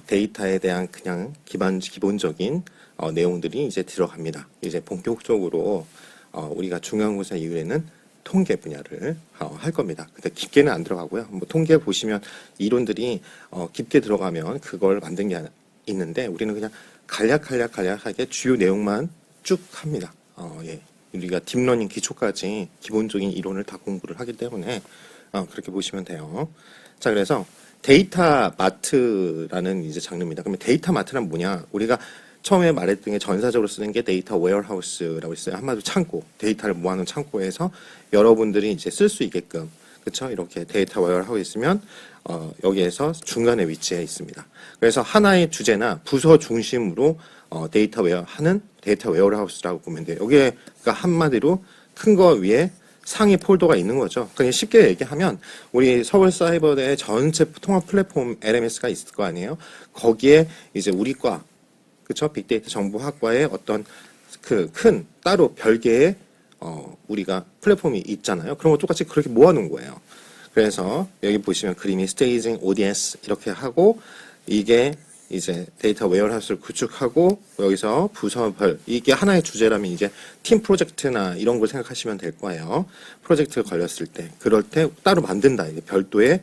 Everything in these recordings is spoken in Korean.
데이터에 대한 그냥 기본적인 내용들이 이제 들어갑니다. 이제 본격적으로 우리가 중간고사 이후에는 통계 분야를 할 겁니다. 근데 깊게는 안 들어가고요. 뭐 통계 보시면 이론들이 깊게 들어가면 그걸 만든 게 있는데 우리는 그냥 간략하게 주요 내용만 쭉 합니다. 예. 우리가 딥러닝 기초까지 기본적인 이론을 다 공부를 하기 때문에 그렇게 보시면 돼요. 자, 그래서 데이터 마트라는 이제 장르입니다. 그러면 데이터 마트란 뭐냐? 우리가 처음에 말했던 게 전사적으로 쓰는 게 데이터 웨어하우스라고 있어요. 한마디로 창고, 데이터를 모아놓은 창고에서 여러분들이 이제 쓸 수 있게끔, 그렇죠? 이렇게 데이터 웨어하우스 있으면 여기에서 중간에 위치해 있습니다. 그래서 하나의 주제나 부서 중심으로 데이터 웨어하우스라고 보면 돼요. 여기에 그러니까 한마디로 큰 거 위에 상위 폴더가 있는 거죠. 그냥 쉽게 얘기하면 우리 서울사이버대 전체 통합 플랫폼 LMS가 있을 거 아니에요. 거기에 이제 우리 과, 그쵸? 빅데이터 정보학과의 어떤 그 큰 따로 별개의 우리가 플랫폼이 있잖아요. 그런 거 똑같이 그렇게 모아놓은 거예요. 그래서 여기 보시면 그림이 스테이징, ODS 이렇게 하고 이게 이제 데이터 웨어하우스를 구축하고 여기서 부서별 이게 하나의 주제라면 이제 팀 프로젝트나 이런 걸 생각하시면 될 거예요. 프로젝트가 걸렸을 때 그럴 때 따로 만든다. 이게 별도의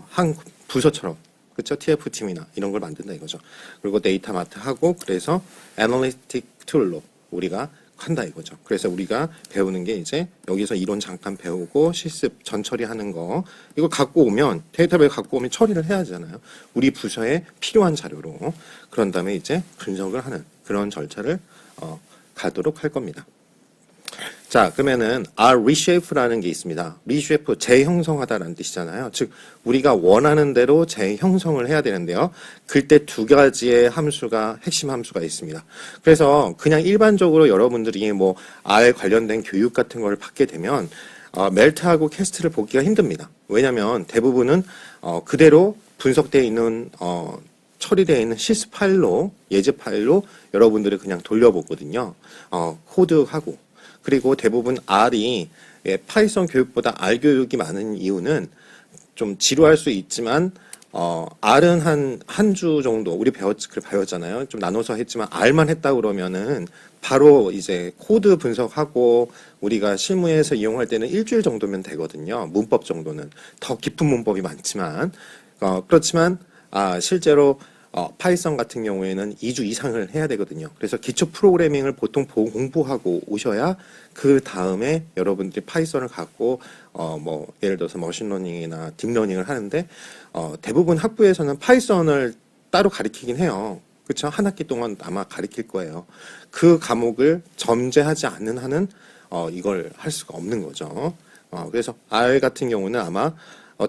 한 부서처럼 그렇죠? TF팀이나 이런 걸 만든다 이거죠. 그리고 데이터 마트 하고 그래서 애널리틱 툴로 우리가 한다 이거죠. 그래서 우리가 배우는 게 이제 여기서 이론 잠깐 배우고 실습 전처리하는 거 이거 갖고 오면 데이터베이스 갖고 오면 처리를 해야 하잖아요. 우리 부서에 필요한 자료로 그런 다음에 이제 분석을 하는 그런 절차를 가도록 할 겁니다. 자, 그러면은 reshape라는 게 있습니다. reshape 재형성하다라는 뜻이잖아요. 즉 우리가 원하는 대로 재형성을 해야 되는데요. 그때 두 가지의 함수가 핵심 함수가 있습니다. 그래서 그냥 일반적으로 여러분들이 뭐 R 관련된 교육 같은 걸 받게 되면 멜트하고 캐스트를 보기가 힘듭니다. 왜냐하면 대부분은 그대로 분석되어 있는 처리되어 있는 시스 파일로 예제 파일로 여러분들이 그냥 돌려보거든요. 코드하고 그리고 대부분 R이 파이썬 교육보다 R 교육이 많은 이유는 좀 지루할 수 있지만 R은 한 주 정도 우리 배웠잖아요. 좀 나눠서 했지만 R만 했다 그러면은 바로 이제 코드 분석하고 우리가 실무에서 이용할 때는 일주일 정도면 되거든요. 문법 정도는 더 깊은 문법이 많지만 그렇지만 실제로 파이썬 같은 경우에는 2주 이상을 해야 되거든요. 그래서 기초 프로그래밍을 보통 공부하고 오셔야 그 다음에 여러분들이 파이썬을 갖고 뭐 예를 들어서 머신러닝이나 딥러닝을 하는데 대부분 학부에서는 파이썬을 따로 가르치긴 해요. 그렇죠? 한 학기 동안 아마 가르칠 거예요. 그 과목을 점제하지 않는 한은 이걸 할 수가 없는 거죠. 그래서 R 같은 경우는 아마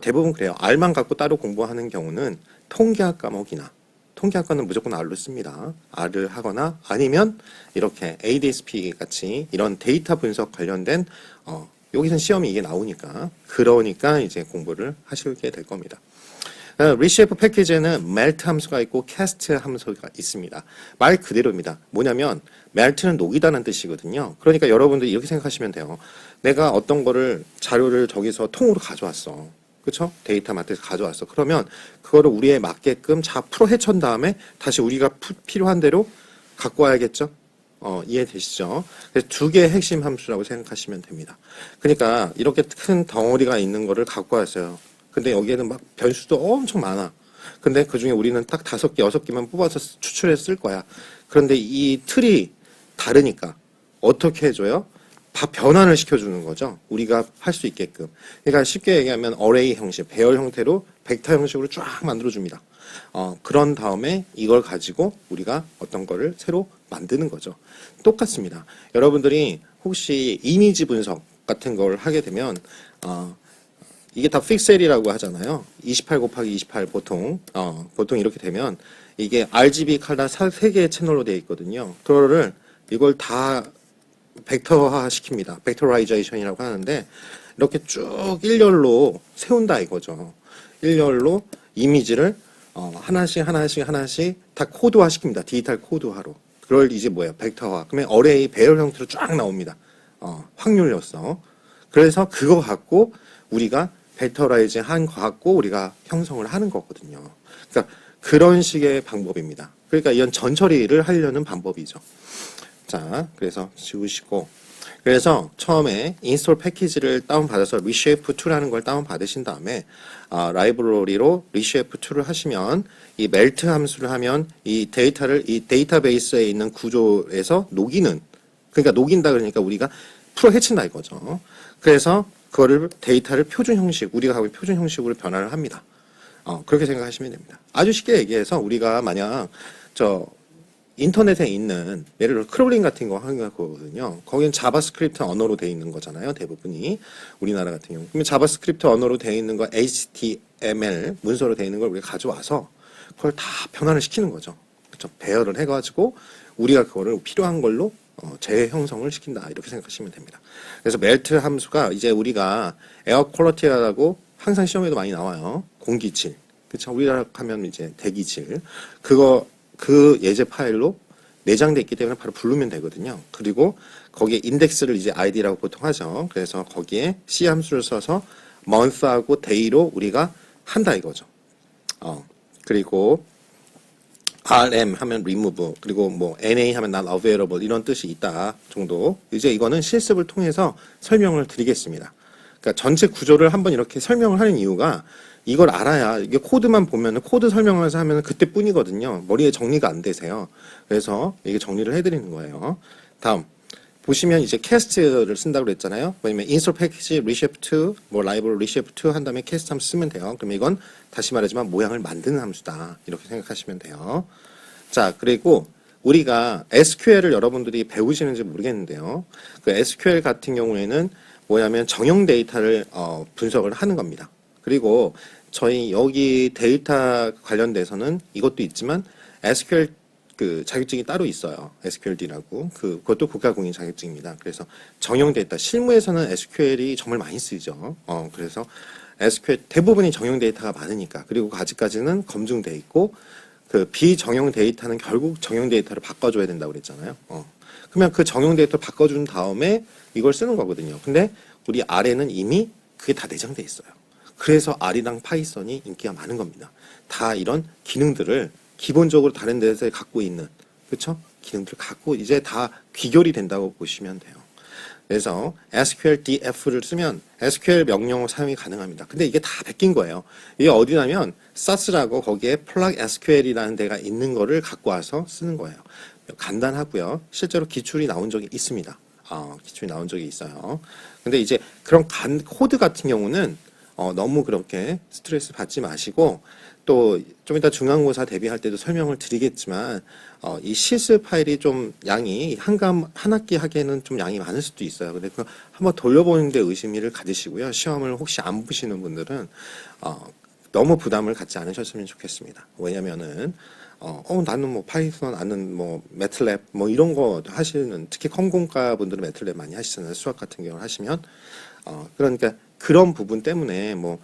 대부분 그래요. R만 갖고 따로 공부하는 경우는 통계학 과목이나 통계학과는 무조건 R로 씁니다. R을 하거나 아니면 이렇게 ADSP 같이 이런 데이터 분석 관련된 여기선 시험이 이게 나오니까 그러니까 이제 공부를 하시게 될 겁니다. reshape 패키지에는 melt 함수가 있고 cast 함수가 있습니다. 말 그대로입니다. 뭐냐면 melt는 녹이다는 뜻이거든요. 그러니까 여러분들이 이렇게 생각하시면 돼요. 내가 어떤 거를 자료를 저기서 통으로 가져왔어. 그렇죠? 데이터 마트에서 가져왔어. 그러면 그거를 우리에 맞게끔 풀어 헤친 다음에 다시 우리가 필요한 대로 갖고 와야겠죠? 이해되시죠? 그래서 두 개의 핵심 함수라고 생각하시면 됩니다. 그러니까 이렇게 큰 덩어리가 있는 거를 갖고 왔어요. 근데 여기에는 막 변수도 엄청 많아. 근데 그 중에 우리는 딱 5개, 6개만 뽑아서 추출해 쓸 거야. 그런데 이 틀이 다르니까 어떻게 해줘요? 변환을 시켜주는 거죠. 우리가 할 수 있게끔. 그러니까 쉽게 얘기하면 어레이 형식, 배열 형태로 벡터 형식으로 쫙 만들어줍니다. 그런 다음에 이걸 가지고 우리가 어떤 거를 새로 만드는 거죠. 똑같습니다. 여러분들이 혹시 이미지 분석 같은 걸 하게 되면 이게 다 픽셀이라고 하잖아요. 28 곱하기 28 보통 이렇게 되면 이게 RGB 컬러 3개의 채널로 되어 있거든요. 그거를 이걸 다 벡터화 시킵니다. 벡터라이제이션이라고 하는데 이렇게 쭉 일렬로 세운다 이거죠. 일렬로 이미지를 하나씩 다 코드화 시킵니다. 디지털 코드화로. 그걸 이제 뭐예요? 벡터화. 그러면 어레이 배열 형태로 쫙 나옵니다. 확률로서. 그래서 그거 갖고 우리가 벡터라이징 한 거 갖고 우리가 형성을 하는 거거든요. 그러니까 그런 식의 방법입니다. 그러니까 이건 전처리를 하려는 방법이죠. 자, 그래서 지우시고, 그래서 처음에 인스톨 패키지를 다운받아서 reshape2라는 걸 다운받으신 다음에 라이브러리로 reshape2를 하시면 이 멜트 함수를 하면 이 데이터를 이 데이터베이스에 있는 구조에서 녹이는, 그러니까 녹인다 그러니까 우리가 풀어 헤친다 이거죠. 그래서 그거를 데이터를 표준 형식, 우리가 하고 있는 표준 형식으로 변화를 합니다. 그렇게 생각하시면 됩니다. 아주 쉽게 얘기해서 우리가 만약 인터넷에 있는 예를 들어 크롤링 같은 거 하는 거거든요. 거기는 자바스크립트 언어로 되어 있는 거잖아요. 대부분이 우리나라 같은 경우. 그러면 자바스크립트 언어로 되어 있는 거 HTML 문서로 되어 있는 걸 우리가 가져와서 그걸 다 변환을 시키는 거죠. 그렇죠? 배열을 해가지고 우리가 그거를 필요한 걸로 재형성을 시킨다 이렇게 생각하시면 됩니다. 그래서 멜트 함수가 이제 우리가 에어 퀄리티라고 항상 시험에도 많이 나와요. 공기질. 그렇죠? 우리나라 하면 이제 대기질. 그 예제 파일로 내장돼 있기 때문에 바로 부르면 되거든요. 그리고 거기에 인덱스를 이제 id라고 보통 하죠. 그래서 거기에 C 함수를 써서 month하고 day로 우리가 한다 이거죠. 그리고 RM 하면 remove, 그리고 뭐 NA 하면 not available 이런 뜻이 있다 정도. 이제 이거는 실습을 통해서 설명을 드리겠습니다. 그러니까 전체 구조를 한번 이렇게 설명을 하는 이유가 이걸 알아야 이게 코드만 보면은 코드 설명하면서 하면은 그때뿐이거든요. 머리에 정리가 안 되세요. 그래서 이게 정리를 해드리는 거예요. 다음 보시면 이제 캐스트를 쓴다고 그랬잖아요. 왜냐면 인스톨 패키지 reshape2 뭐 라이브러리 reshape2 한 다음에 캐스트 함수 쓰면 돼요. 그러면 이건 다시 말하지만 모양을 만드는 함수다 이렇게 생각하시면 돼요. 자, 그리고 우리가 SQL을 여러분들이 배우시는지 모르겠는데요. 그 SQL 같은 경우에는 뭐냐면 정형 데이터를 분석을 하는 겁니다. 그리고 저희 여기 데이터 관련돼서는 이것도 있지만 SQL 그 자격증이 따로 있어요. SQLD라고. 그것도 국가공인 자격증입니다. 그래서 정형 데이터, 실무에서는 SQL이 정말 많이 쓰이죠. 그래서 SQL 대부분이 정형 데이터가 많으니까. 그리고 아직까지는 검증돼 있고 그 비정형 데이터는 결국 정형 데이터를 바꿔줘야 된다고 그랬잖아요. 그러면 그 정형 데이터를 바꿔준 다음에 이걸 쓰는 거거든요. 근데 우리 R에는 이미 그게 다 내장돼 있어요. 그래서 R이랑 파이썬이 인기가 많은 겁니다. 다 이런 기능들을 기본적으로 다른 데서 갖고 있는, 그렇죠? 기능들을 갖고 이제 다 귀결이 된다고 보시면 돼요. 그래서 SQLDF를 쓰면 SQL 명령 사용이 가능합니다. 근데 이게 다 베낀 거예요. 이게 어디냐면 SAS라고 거기에 plug SQL이라는 데가 있는 거를 갖고 와서 쓰는 거예요. 간단하고요. 실제로 기출이 나온 적이 있습니다. 기출이 나온 적이 있어요. 근데 이제 그런 코드 같은 경우는 너무 그렇게 스트레스 받지 마시고 또 좀 이따 중간고사 대비할 때도 설명을 드리겠지만 이 실습 파일이 좀 양이 한 학기 하기에는 좀 양이 많을 수도 있어요. 근데 그 한번 돌려보는 데 의심을 가지시고요. 시험을 혹시 안 보시는 분들은 너무 부담을 갖지 않으셨으면 좋겠습니다. 왜냐면은 나는 뭐 파이썬, 나는 뭐 매틀랩 뭐 이런 거 하시는, 특히 컴공과 분들은 매틀랩 많이 하시잖아요. 수학 같은 경우를 하시면 그러니까 그런 부분 때문에 뭐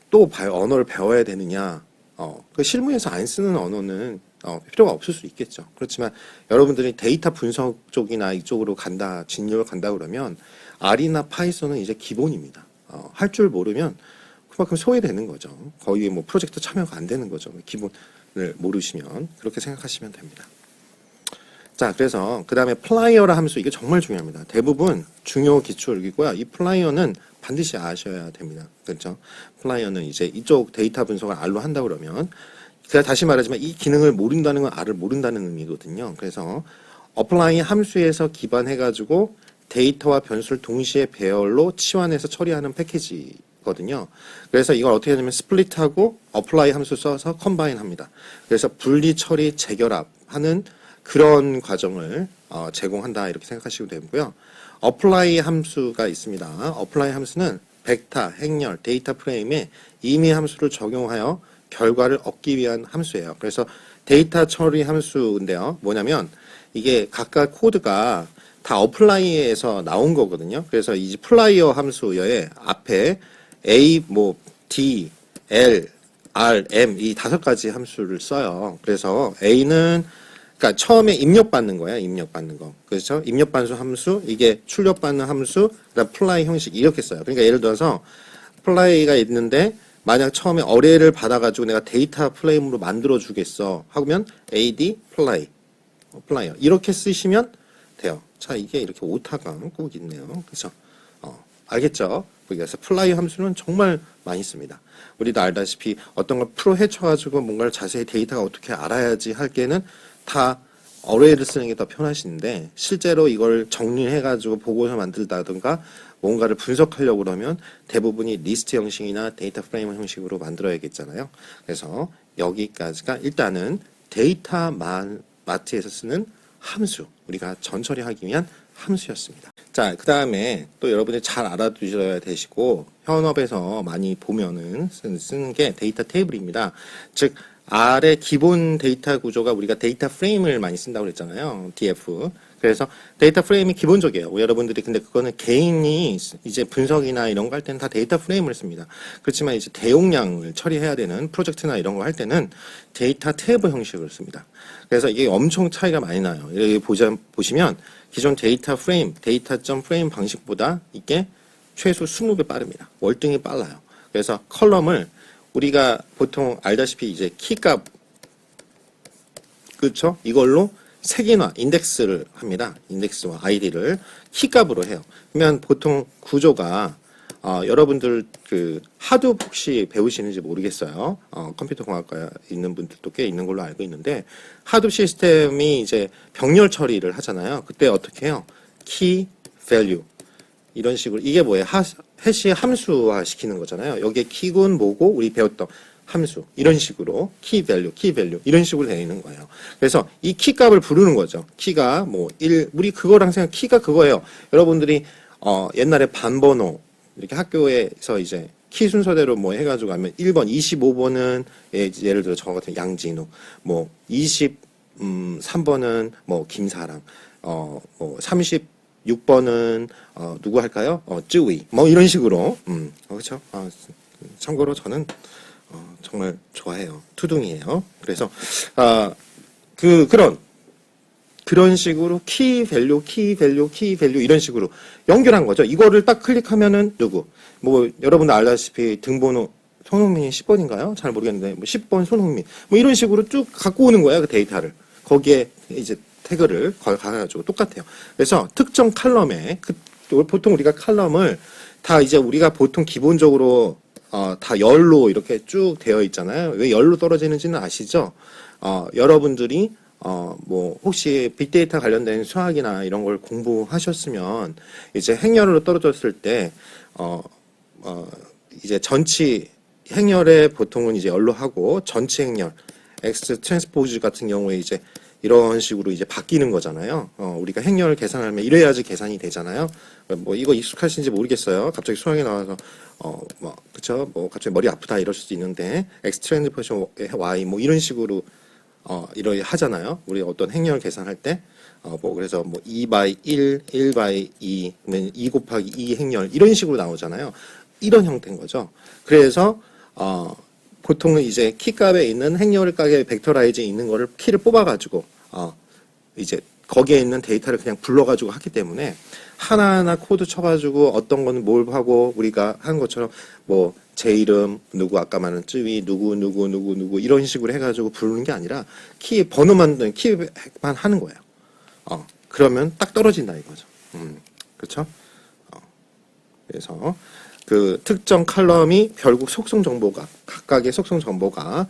또 언어를 배워야 되느냐, 그 실무에서 안 쓰는 언어는 필요가 없을 수 있겠죠. 그렇지만 여러분들이 데이터 분석 쪽이나 이쪽으로 간다, 진로를 간다 그러면 R이나 파이썬은 이제 기본입니다. 할 줄 모르면 그만큼 소외되는 거죠. 거의 뭐 프로젝트 참여가 안 되는 거죠. 기본을 모르시면 그렇게 생각하시면 됩니다. 자, 그래서 그 다음에 플라이어라 함수, 이게 정말 중요합니다. 대부분 중요 기출이고요. 이 플라이어는 반드시 아셔야 됩니다. 그렇죠? 플라이어는 이제 이쪽 데이터 분석을 R로 한다 그러면, 제가 다시 말하지만 이 기능을 모른다는 건 R을 모른다는 의미거든요. 그래서 apply 함수에서 기반해가지고 데이터와 변수를 동시에 배열로 치환해서 처리하는 패키지거든요. 그래서 이걸 어떻게 하냐면 스플릿하고 apply 함수 써서 컴바인 합니다. 그래서 분리, 처리, 재결합하는 그런 과정을 제공한다 이렇게 생각하시면 되고요. apply 함수가 있습니다. apply 함수는 벡터, 행렬, 데이터 프레임에 임의 함수를 적용하여 결과를 얻기 위한 함수예요. 그래서 데이터 처리 함수인데요. 뭐냐면 이게 각각 코드가 다 apply에서 나온 거거든요. 그래서 이 플라이어 함수의 앞에 A, 뭐 D, L, R, M 이 5가지 함수를 써요. 그래서 A는 그러니까 처음에 입력받는 거야, 입력받는 거. 그렇죠? 입력반수 함수, 이게 출력받는 함수, 그다음 플라이 형식 이렇게 써요. 그러니까 예를 들어서 플라이가 있는데 만약 처음에 어뢰를 받아가지고 내가 데이터 프레임으로 만들어 주겠어 하면 AD 플라이 플라이어 이렇게 쓰시면 돼요. 자, 이게 이렇게 오타가 꼭 있네요. 그렇죠? 알겠죠? 그래서 플라이 함수는 정말 많이 씁니다. 우리도 알다시피 어떤 걸 프로 헤쳐가지고 뭔가를 자세히 데이터가 어떻게 알아야지 할 때는 다 어레이를 쓰는 게 더 편하신데 실제로 이걸 정리해가지고 보고서 만들다든가 뭔가를 분석하려고 그러면 대부분이 리스트 형식이나 데이터 프레임 형식으로 만들어야겠잖아요. 그래서 여기까지가 일단은 데이터 마트에서 쓰는 함수, 우리가 전처리하기 위한 함수였습니다. 자, 그 다음에 또 여러분이 잘 알아두셔야 되시고 현업에서 많이 보면은 쓰는 게 데이터 테이블입니다. 즉 R의 기본 데이터 구조가 우리가 데이터 프레임을 많이 쓴다고 그랬잖아요. DF. 그래서 데이터 프레임이 기본적이에요. 여러분들이 근데 그거는 개인이 이제 분석이나 이런 거 할 때는 다 데이터 프레임을 씁니다. 그렇지만 이제 대용량을 처리해야 되는 프로젝트나 이런 거 할 때는 데이터 테이블 형식을 씁니다. 그래서 이게 엄청 차이가 많이 나요. 여기 보시면 기존 데이터 프레임, 데이터.점 프레임 방식보다 이게 최소 20배 빠릅니다. 월등히 빨라요. 그래서 컬럼을 우리가 보통 알다시피 이제 키값, 그렇죠? 이걸로 색인화, 인덱스를 합니다. 인덱스와 아이디를 키값으로 해요. 그러면 보통 구조가 여러분들 그 하둡 혹시 배우시는지 모르겠어요. 컴퓨터 공학과에 있는 분들도 꽤 있는 걸로 알고 있는데 하둡 시스템이 이제 병렬 처리를 하잖아요. 그때 어떻게 해요? 키, 밸류 이런 식으로 이게 뭐예요? 해시 함수화 시키는 거잖아요. 여기에 키군 뭐고 우리 배웠던 함수 이런 식으로 키 밸류 이런 식으로 되어 있는 거예요. 그래서 이 키 값을 부르는 거죠. 키가 뭐 1, 우리 그거랑 생각 키가 그거예요. 여러분들이 옛날에 반번호 이렇게 학교에서 이제 키 순서대로 뭐 해가지고 하면 1번, 25번은 예를 들어 저 같은 양진우, 뭐 23번은 뭐 김사랑, 뭐 36번은 누구 할까요? 쯔위 뭐 이런 식으로 그렇죠. 참고로 저는 정말 좋아해요. 투둥이에요. 그래서 그런 식으로 키 밸류 이런 식으로 연결한 거죠. 이거를 딱 클릭하면은 누구 뭐 여러분들 알다시피 등번호 손흥민이 10번인가요? 잘 모르겠는데 뭐 10번 손흥민 뭐 이런 식으로 쭉 갖고 오는 거예요. 그 데이터를 거기에 이제 태그를 가가지고 똑같아요. 그래서 특정 칼럼에 보통 우리가 칼럼을 다 이제 우리가 보통 기본적으로 다 열로 이렇게 쭉 되어 있잖아요. 왜 열로 떨어지는지는 아시죠? 여러분들이 뭐 혹시 빅데이터 관련된 수학이나 이런 걸 공부하셨으면 이제 행렬로 떨어졌을 때 이제 전치 행렬에 보통은 이제 열로 하고 전치 행렬 X 트랜스포즈 같은 경우에 이제 이런 식으로 이제 바뀌는 거잖아요. 우리가 행렬을 계산하면 이래야지 계산이 되잖아요. 뭐 이거 익숙하신지 모르겠어요. 갑자기 수학에 나와서 뭐 그쵸? 뭐 갑자기 머리 아프다 이럴 수도 있는데 X 트랜스포즈 Y 뭐 이런 식으로 이렇게 하잖아요. 우리 어떤 행렬 계산할 때 뭐 그래서 뭐 2 by 1, 1 by 2, 2 곱하기 2 행렬 이런 식으로 나오잖아요. 이런 형태인 거죠. 그래서 보통은 이제 키값에 있는 행렬 값의 벡터라이즈에 있는 거를 키를 뽑아가지고 이제 거기에 있는 데이터를 그냥 불러가지고 하기 때문에 하나하나 코드 쳐가지고 어떤 거는 뭘 하고 우리가 하는 것처럼 뭐 제 이름 누구 아까 말한 쯔위 누구 이런 식으로 해가지고 부르는 게 아니라 키 번호만 키만 하는 거예요. 그러면 딱 떨어진다 이거죠. 그렇죠? 그래서 그 특정 컬럼이 결국 속성 정보가 각각의 속성 정보가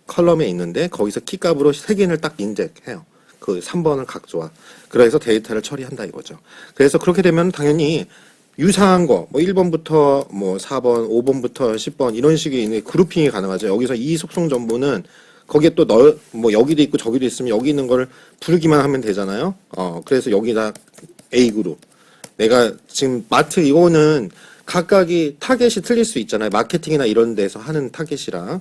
컬럼에 있는데 거기서 키값으로 색인을 딱 인젝해요. 그 3번을 각조화. 그래서 데이터를 처리한다 이거죠. 그래서 그렇게 되면 당연히 유사한 거, 뭐 1번부터 뭐 4번, 5번부터 10번 이런 식의 있는 그룹핑이 가능하죠. 여기서 이 속성 정보는 거기에 또 뭐 여기도 있고 저기도 있으면 여기 있는 거를 부르기만 하면 되잖아요. 그래서 여기다 A 그룹. 내가 지금 마트 이거는 각각이 타겟이 틀릴 수 있잖아요. 마케팅이나 이런 데서 하는 타겟이랑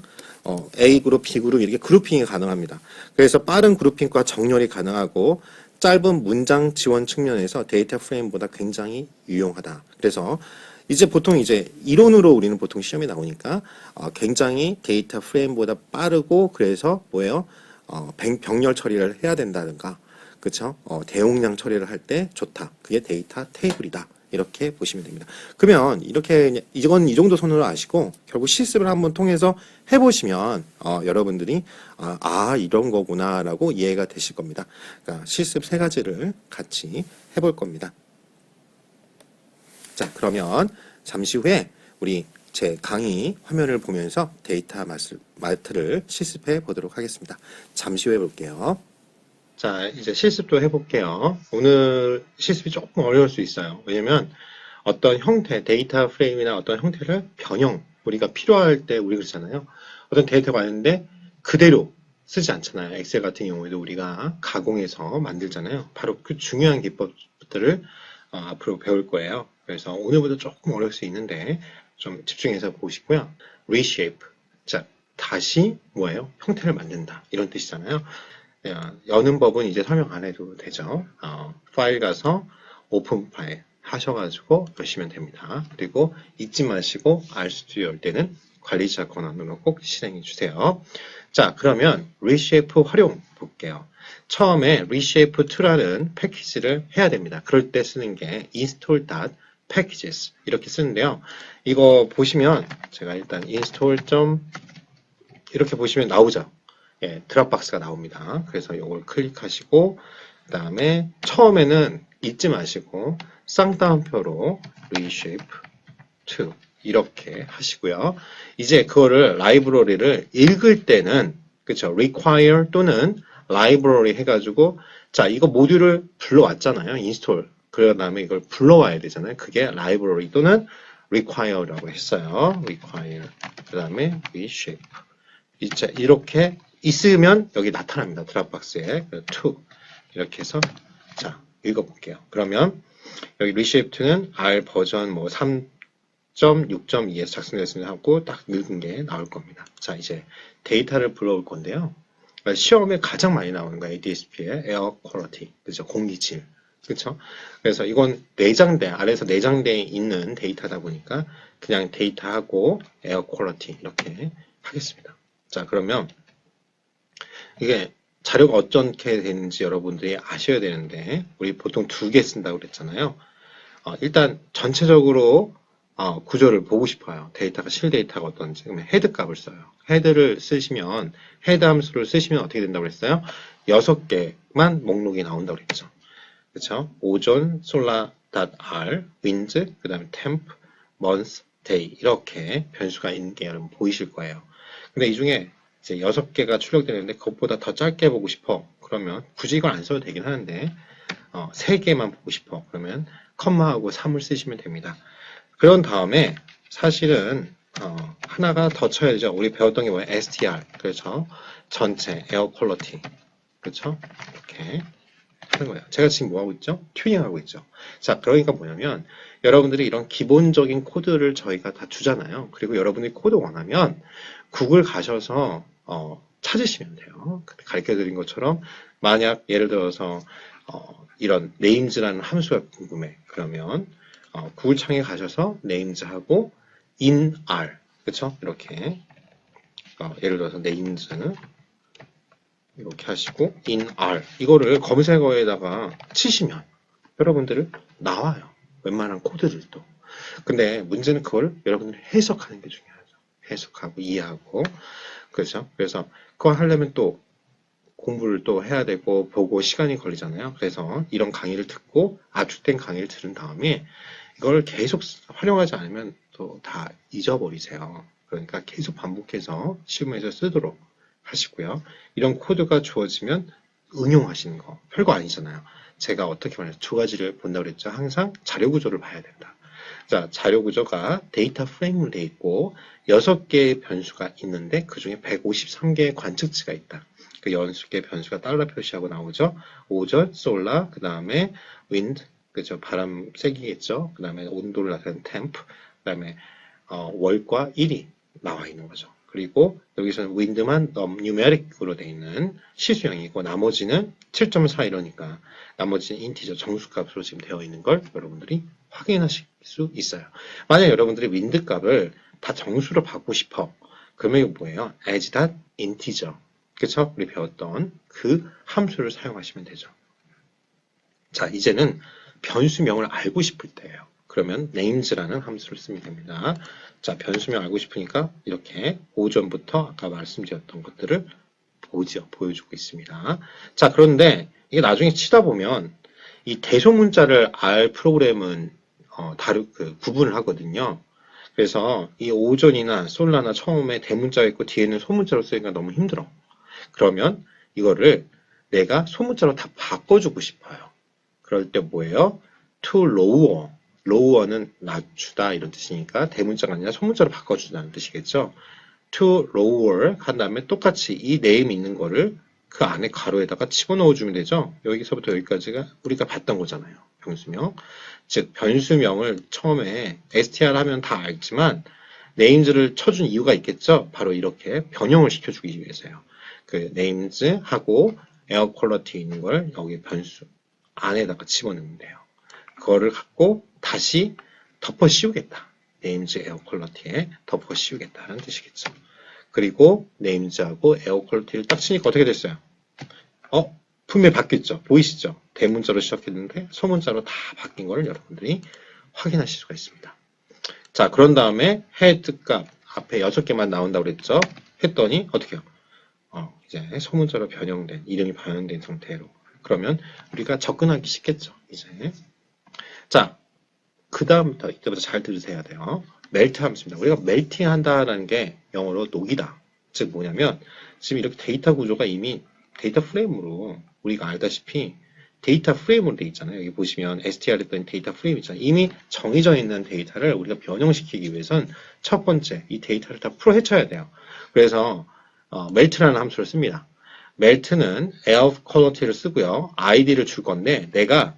A 그룹, B 그룹 이렇게 그룹핑이 가능합니다. 그래서 빠른 그룹핑과 정렬이 가능하고 짧은 문장 지원 측면에서 데이터 프레임보다 굉장히 유용하다. 그래서 이제 보통 이제 이론으로 우리는 보통 시험에 나오니까 굉장히 데이터 프레임보다 빠르고 그래서 뭐예요? 병렬 처리를 해야 된다든가 그렇죠? 대용량 처리를 할 때 좋다. 그게 데이터 테이블이다. 이렇게 보시면 됩니다. 그러면 이렇게 이건 이 정도 선으로 아시고 결국 실습을 한번 통해서 해보시면 여러분들이 이런 거구나라고 이해가 되실 겁니다. 그러니까 실습 세 가지를 같이 해볼 겁니다. 자, 그러면 잠시 후에 우리 제 강의 화면을 보면서 데이터 마트를 실습해 보도록 하겠습니다. 잠시 후에 볼게요. 자, 이제 실습도 해볼게요. 오늘 실습이 조금 어려울 수 있어요. 왜냐면 어떤 형태, 데이터 프레임이나 어떤 형태를 변형, 우리가 필요할 때 우리 그러잖아요. 어떤 데이터가 왔는데 그대로 쓰지 않잖아요. 엑셀 같은 경우에도 우리가 가공해서 만들잖아요. 바로 그 중요한 기법들을 앞으로 배울 거예요. 그래서 오늘부터 조금 어려울 수 있는데 좀 집중해서 보시고요. reshape. 자, 다시 뭐예요? 형태를 만든다. 이런 뜻이잖아요. 여는 법은 이제 설명 안 해도 되죠. 파일 가서 오픈 파일 하셔가지고 여시면 됩니다. 그리고 잊지 마시고 RStudio 열 때는 관리자 권한으로 꼭 실행해 주세요. 자, 그러면 reshape 활용 볼게요. 처음에 reshape2라는 패키지를 해야 됩니다. 그럴 때 쓰는 게 install.packages 이렇게 쓰는데요. 이거 보시면 제가 일단 install. 이렇게 보시면 나오죠. 예, 드랍박스가 나옵니다. 그래서 이걸 클릭하시고 그 다음에 처음에는 잊지 마시고 쌍따옴표로 reshape2 이렇게 하시고요. 이제 그거를 라이브러리를 읽을 때는 그쵸 require 또는 library 해가지고 자 이거 모듈을 불러왔잖아요. install 그 다음에 이걸 불러와야 되잖아요. 그게 library 또는 require라고 했어요. require 그 다음에 reshape 이제 이렇게 있으면 여기 나타납니다. 드랍박스에 2 이렇게 해서 자 읽어볼게요. 그러면 여기 reshape2는 R 버전 뭐 3.6.2에서 작성되었습니다 하고 딱 읽은 게 나올 겁니다. 자 이제 데이터를 불러올 건데요. 시험에 가장 많이 나오는 거예요. ADSP의 Air Quality 그죠? 공기질 그렇죠? 그래서 이건 내장돼 아래에서 내장돼 있는 데이터다 보니까 그냥 데이터하고 Air Quality 이렇게 하겠습니다. 자 그러면 이게 자료가 어떻게 되는지 여러분들이 아셔야 되는데 우리 보통 2개 쓴다고 그랬잖아요. 일단 전체적으로 구조를 보고 싶어요. 데이터가 실데이터가 어떤지. 그러면 헤드 값을 써요. 헤드를 쓰시면 헤드 함수를 쓰시면 어떻게 된다고 그랬어요? 6개만 목록이 나온다고 그랬죠. 그렇죠? 오존, solar.r, winds, 그 다음에 temp, month, day 이렇게 변수가 있는 게 여러분 보이실 거예요. 근데 이 중에 이제 6개가 출력되는데 그것보다 더 짧게 보고 싶어. 그러면 굳이 이걸 안 써도 되긴 하는데 3개만 보고 싶어. 그러면 컴마하고 3을 쓰시면 됩니다. 그런 다음에 사실은 하나가 더 쳐야 되죠. 우리 배웠던 게 뭐예요? str. 그렇죠? 전체 에어 퀄리티. 그렇죠? 이렇게 하는 거예요. 제가 지금 뭐 하고 있죠? 튜닝하고 있죠. 자, 그러니까 뭐냐면 여러분들이 이런 기본적인 코드를 저희가 다 주잖아요. 그리고 여러분이 코드 원하면 구글 가셔서 찾으시면 돼요. 가르쳐 드린 것처럼 만약 예를 들어서 이런 names라는 함수가 궁금해. 그러면 구글 창에 가셔서 names하고 in R 그쵸? 이렇게 예를 들어서 names는 이렇게 하시고 in R 이거를 검색어에다가 치시면 여러분들은 나와요. 웬만한 코드들도. 근데 문제는 그걸 여러분들이 해석하는 게 중요하죠. 해석하고 이해하고 그렇죠? 그래서 그거 하려면 또 공부를 또 해야 되고 보고 시간이 걸리잖아요. 그래서 이런 강의를 듣고 압축된 강의를 들은 다음에 이걸 계속 활용하지 않으면 또 다 잊어버리세요. 그러니까 계속 반복해서 실무에서 쓰도록 하시고요. 이런 코드가 주어지면 응용하시는 거 별거 아니잖아요. 제가 어떻게 말해서 2가지를 본다고 그랬죠. 항상 자료 구조를 봐야 된다. 자, 자료 구조가 데이터 프레임으로 되어 있고 6개의 변수가 있는데 그 중에 153개의 관측치가 있다. 그 6개의 변수가 달러 표시하고 나오죠. 오전, 솔라, 그 다음에 wind, 그죠? 바람 세기겠죠. 그 다음에 온도를 나타내는 temp, 그 다음에 월과 일이 나와 있는 거죠. 그리고 여기서는 wind만 numeric으로 되어 있는 실수형이고 나머지는 7.4 이러니까 나머지는 인티저 정수값으로 지금 되어 있는 걸 여러분들이 확인하실 수 있어요. 만약 여러분들이 wind 값을 다 정수로 바꾸고 싶어. 그러면 이거 뭐예요? as.integer. 그쵸? 우리 배웠던 그 함수를 사용하시면 되죠. 자, 이제는 변수명을 알고 싶을 때예요. 그러면 names라는 함수를 쓰면 됩니다. 자, 변수명 알고 싶으니까 이렇게 오전부터 아까 말씀드렸던 것들을 보여주고 있습니다. 자, 그런데 이게 나중에 치다 보면 이 대소문자를 알 프로그램은 구분을 하거든요. 그래서 이 오전이나 솔라나 처음에 대문자가 있고 뒤에는 소문자로 쓰기가 너무 힘들어. 그러면 이거를 내가 소문자로 다 바꿔주고 싶어요. 그럴 때 뭐예요? to lower. lower는 낮추다 이런 뜻이니까 대문자가 아니라 소문자로 바꿔주다는 뜻이겠죠. to lower 한 다음에 똑같이 이 name 있는 거를 그 안에 가로에다가 집어넣어주면 되죠. 여기서부터 여기까지가 우리가 봤던 거잖아요. 변수명. 즉 변수명을 처음에 str 하면 다 알지만 names를 쳐준 이유가 있겠죠. 바로 이렇게 변형을 시켜주기 위해서요. 그 names 하고 air quality 있는 걸 여기 변수 안에다가 집어넣으면 돼요. 그거를 갖고 다시 덮어 씌우겠다. names air quality에 덮어 씌우겠다는 뜻이겠죠. 그리고 names하고 air quality를 딱 치니까 어떻게 됐어요? 분명히 바뀌었죠. 보이시죠? 대문자로 시작했는데 소문자로 다 바뀐 걸 여러분들이 확인하실 수가 있습니다. 자, 그런 다음에 head 값 앞에 6개만 나온다고 그랬죠? 했더니 어떻게 해요? 이제 소문자로 변형된, 이름이 변형된 상태로. 그러면 우리가 접근하기 쉽겠죠, 이제. 자, 그 다음부터, 이때부터 잘 들으셔야 돼요. 멜트 함수입니다. 우리가 멜팅 한다라는 게 영어로 녹이다. 즉 뭐냐면, 지금 이렇게 데이터 구조가 이미 데이터 프레임으로 우리가 알다시피 데이터 프레임으로 되어 있잖아요. 여기 보시면 str 했던 데이터 프레임 있잖아요. 이미 정해져 있는 데이터를 우리가 변형시키기 위해선 첫 번째 이 데이터를 다 풀어 헤쳐야 돼요. 그래서 멜트라는 함수를 씁니다. 멜트는 air quality를 쓰고요. id를 줄 건데 내가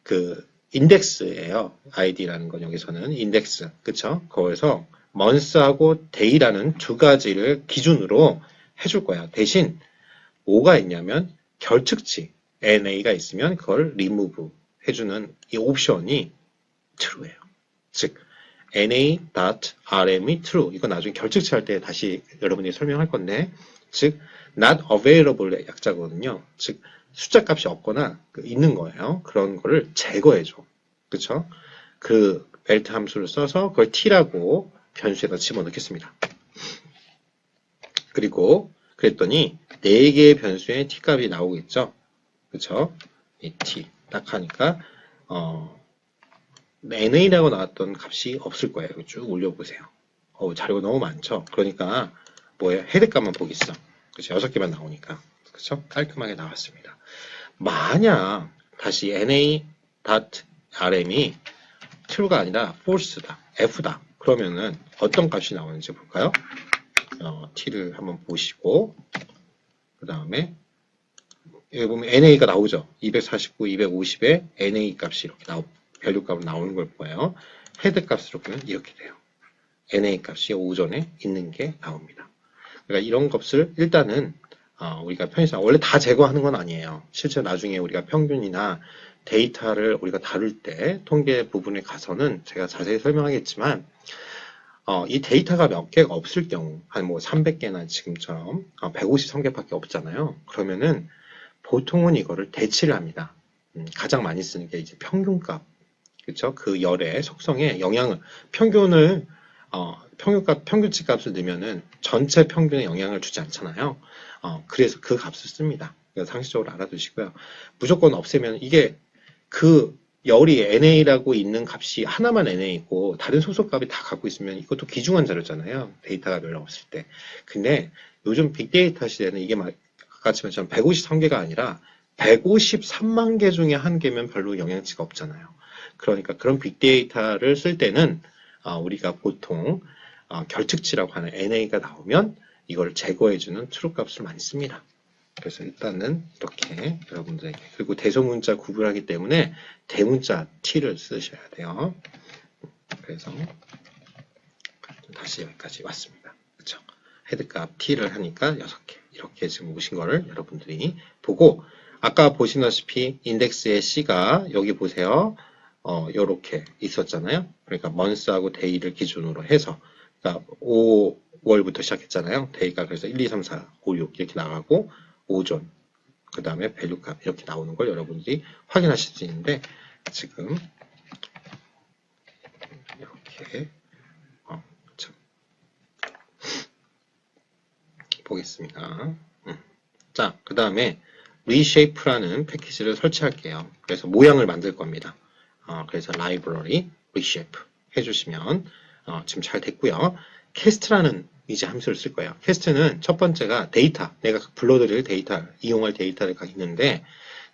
그 인덱스예요. id라는 건 여기서는 인덱스, 그쵸? 거기서 month하고 day라는 두 가지를 기준으로 해줄 거야. 대신 뭐가 있냐면 결측치 na가 있으면 그걸 remove 해주는 이 옵션이 true예요. 즉 na.rm이 true. 이건 나중에 결측치 할 때 다시 여러분이 설명할 건데, 즉 not available의 약자거든요. 즉 숫자 값이 없거나 있는 거예요. 그런 거를 제거해줘. 그쵸? 그 멜트 함수를 써서 그걸 t라고 변수에다 집어넣겠습니다. 그리고 그랬더니 4개의 변수에 t 값이 나오겠죠? 그쵸? 이 t 딱 하니까 na라고 나왔던 값이 없을 거예요. 쭉 올려보세요. 자료가 너무 많죠? 그러니까 뭐예요? 헤드값만 보겠어. 그쵸? 6개만 나오니까. 그쵸? 깔끔하게 나왔습니다. 만약 다시 na.rm이 true가 아니라 false다, f다. 그러면은 어떤 값이 나오는지 볼까요? t를 한번 보시고 그 다음에 여기 보면 na가 나오죠. 249, 250에 na 값이 이렇게 밸류 값으로 나오는 걸 보여요. 헤드 값으로 보면 이렇게 돼요. na 값이 오전에 있는 게 나옵니다. 그러니까 이런 값을 일단은 우리가 편의상 원래 다 제거하는 건 아니에요. 실제 나중에 우리가 평균이나 데이터를 우리가 다룰 때 통계 부분에 가서는 제가 자세히 설명하겠지만 이 데이터가 몇 개가 없을 경우 한 뭐 300개나 지금처럼 153개밖에 없잖아요. 그러면은 보통은 이거를 대치를 합니다. 가장 많이 쓰는 게 이제 평균값, 그렇죠? 그 열의 속성에 영향을 평균을 평균치 값을 넣으면은 전체 평균에 영향을 주지 않잖아요. 그래서 그 값을 씁니다. 상식적으로 알아두시고요. 무조건 없애면 이게 그 열이 na라고 있는 값이 하나만 na이고 다른 소속값이 다 갖고 있으면 이것도 귀중한 자료잖아요. 데이터가 별로 없을 때. 근데 요즘 빅데이터 시대는 이게 막 아까처럼 153개가 아니라 153만 개 중에 한 개면 별로 영향치가 없잖아요. 그러니까 그런 빅데이터를 쓸 때는 우리가 보통 결측치라고 하는 na가 나오면 이걸 제거해주는 true 값을 많이 씁니다. 그래서 일단은 이렇게 여러분들에게, 그리고 대소문자 구분하기 때문에 대문자 t를 쓰셔야 돼요. 그래서 다시 여기까지 왔습니다. 그렇죠? 헤드값 t를 하니까 6개 이렇게 지금 오신 거를 여러분들이 보고, 아까 보시다시피 인덱스의 c가 여기 보세요. 요렇게 있었잖아요. 그러니까 month하고 day를 기준으로 해서, 그러니까 5월부터 시작했잖아요. day가 그래서 1, 2, 3, 4, 5, 6 이렇게 나가고 오전, 그 다음에 밸류값 이렇게 나오는 걸 여러분들이 확인하실 수 있는데, 지금 이렇게 참 보겠습니다. 자, 그 다음에 reshape라는 패키지를 설치할게요. 그래서 모양을 만들 겁니다. 그래서 library reshape 해주시면 지금 잘 됐고요. cast라는 이제 함수를 쓸 거예요. cast는 첫 번째가 데이터, 내가 불러드릴 데이터, 이용할 데이터가 있는데,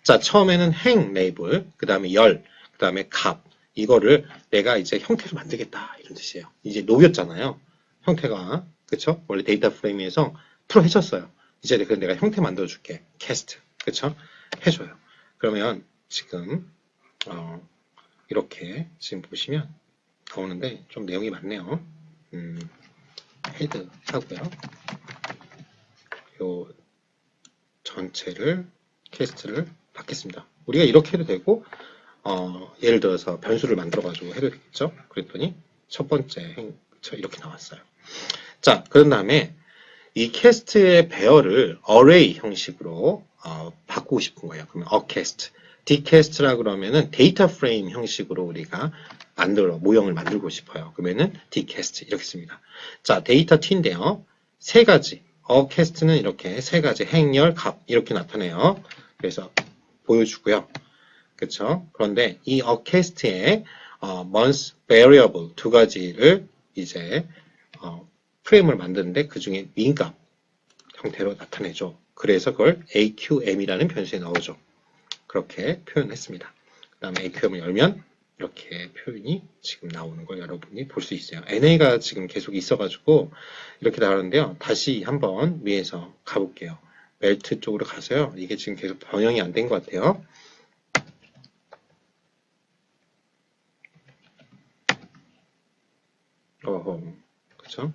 자, 처음에는 행 레이블, 그 다음에 열, 그 다음에 값, 이거를 내가 이제 형태로 만들겠다 이런 뜻이에요. 이제 녹였잖아요. 형태가, 그쵸? 원래 데이터 프레임에서 풀어헤쳤어요. 이제 내가 형태 만들어줄게. cast, 그쵸? 해줘요. 그러면 지금 이렇게 지금 보시면 나오는데 좀 내용이 많네요. 헤드 하고요. 요 전체를 캐스트를 받겠습니다. 우리가 이렇게 해도 되고 예를 들어서 변수를 만들어 가지고 해도 되겠죠. 그랬더니 첫 번째 이렇게 나왔어요. 자, 그런 다음에 이 캐스트의 배열을 array 형식으로 바꾸고 싶은 거예요. 그러면 acast, dcast라 그러면은 데이터 프레임 형식으로 우리가 모형을 만들고 싶어요. 그러면은 dcast 이렇게 씁니다. 자, 데이터 t인데요. 세 가지. acast는 이렇게 세 가지 행열, 값 이렇게 나타내요. 그래서 보여주고요. 그렇죠? 그런데 이 acast의 month variable 두 가지를 이제 프레임을 만드는데 그 중에 민값 형태로 나타내죠. 그래서 그걸 AQM이라는 변수에 넣어줘. 그렇게 표현했습니다. 그 다음에 AQM을 열면 이렇게 표현이 지금 나오는 걸 여러분이 볼 수 있어요. NA가 지금 계속 있어가지고 이렇게 나오는데요. 다시 한번 위에서 가볼게요. 멜트 쪽으로 가서요. 이게 지금 계속 변형이 안 된 것 같아요. 그쵸?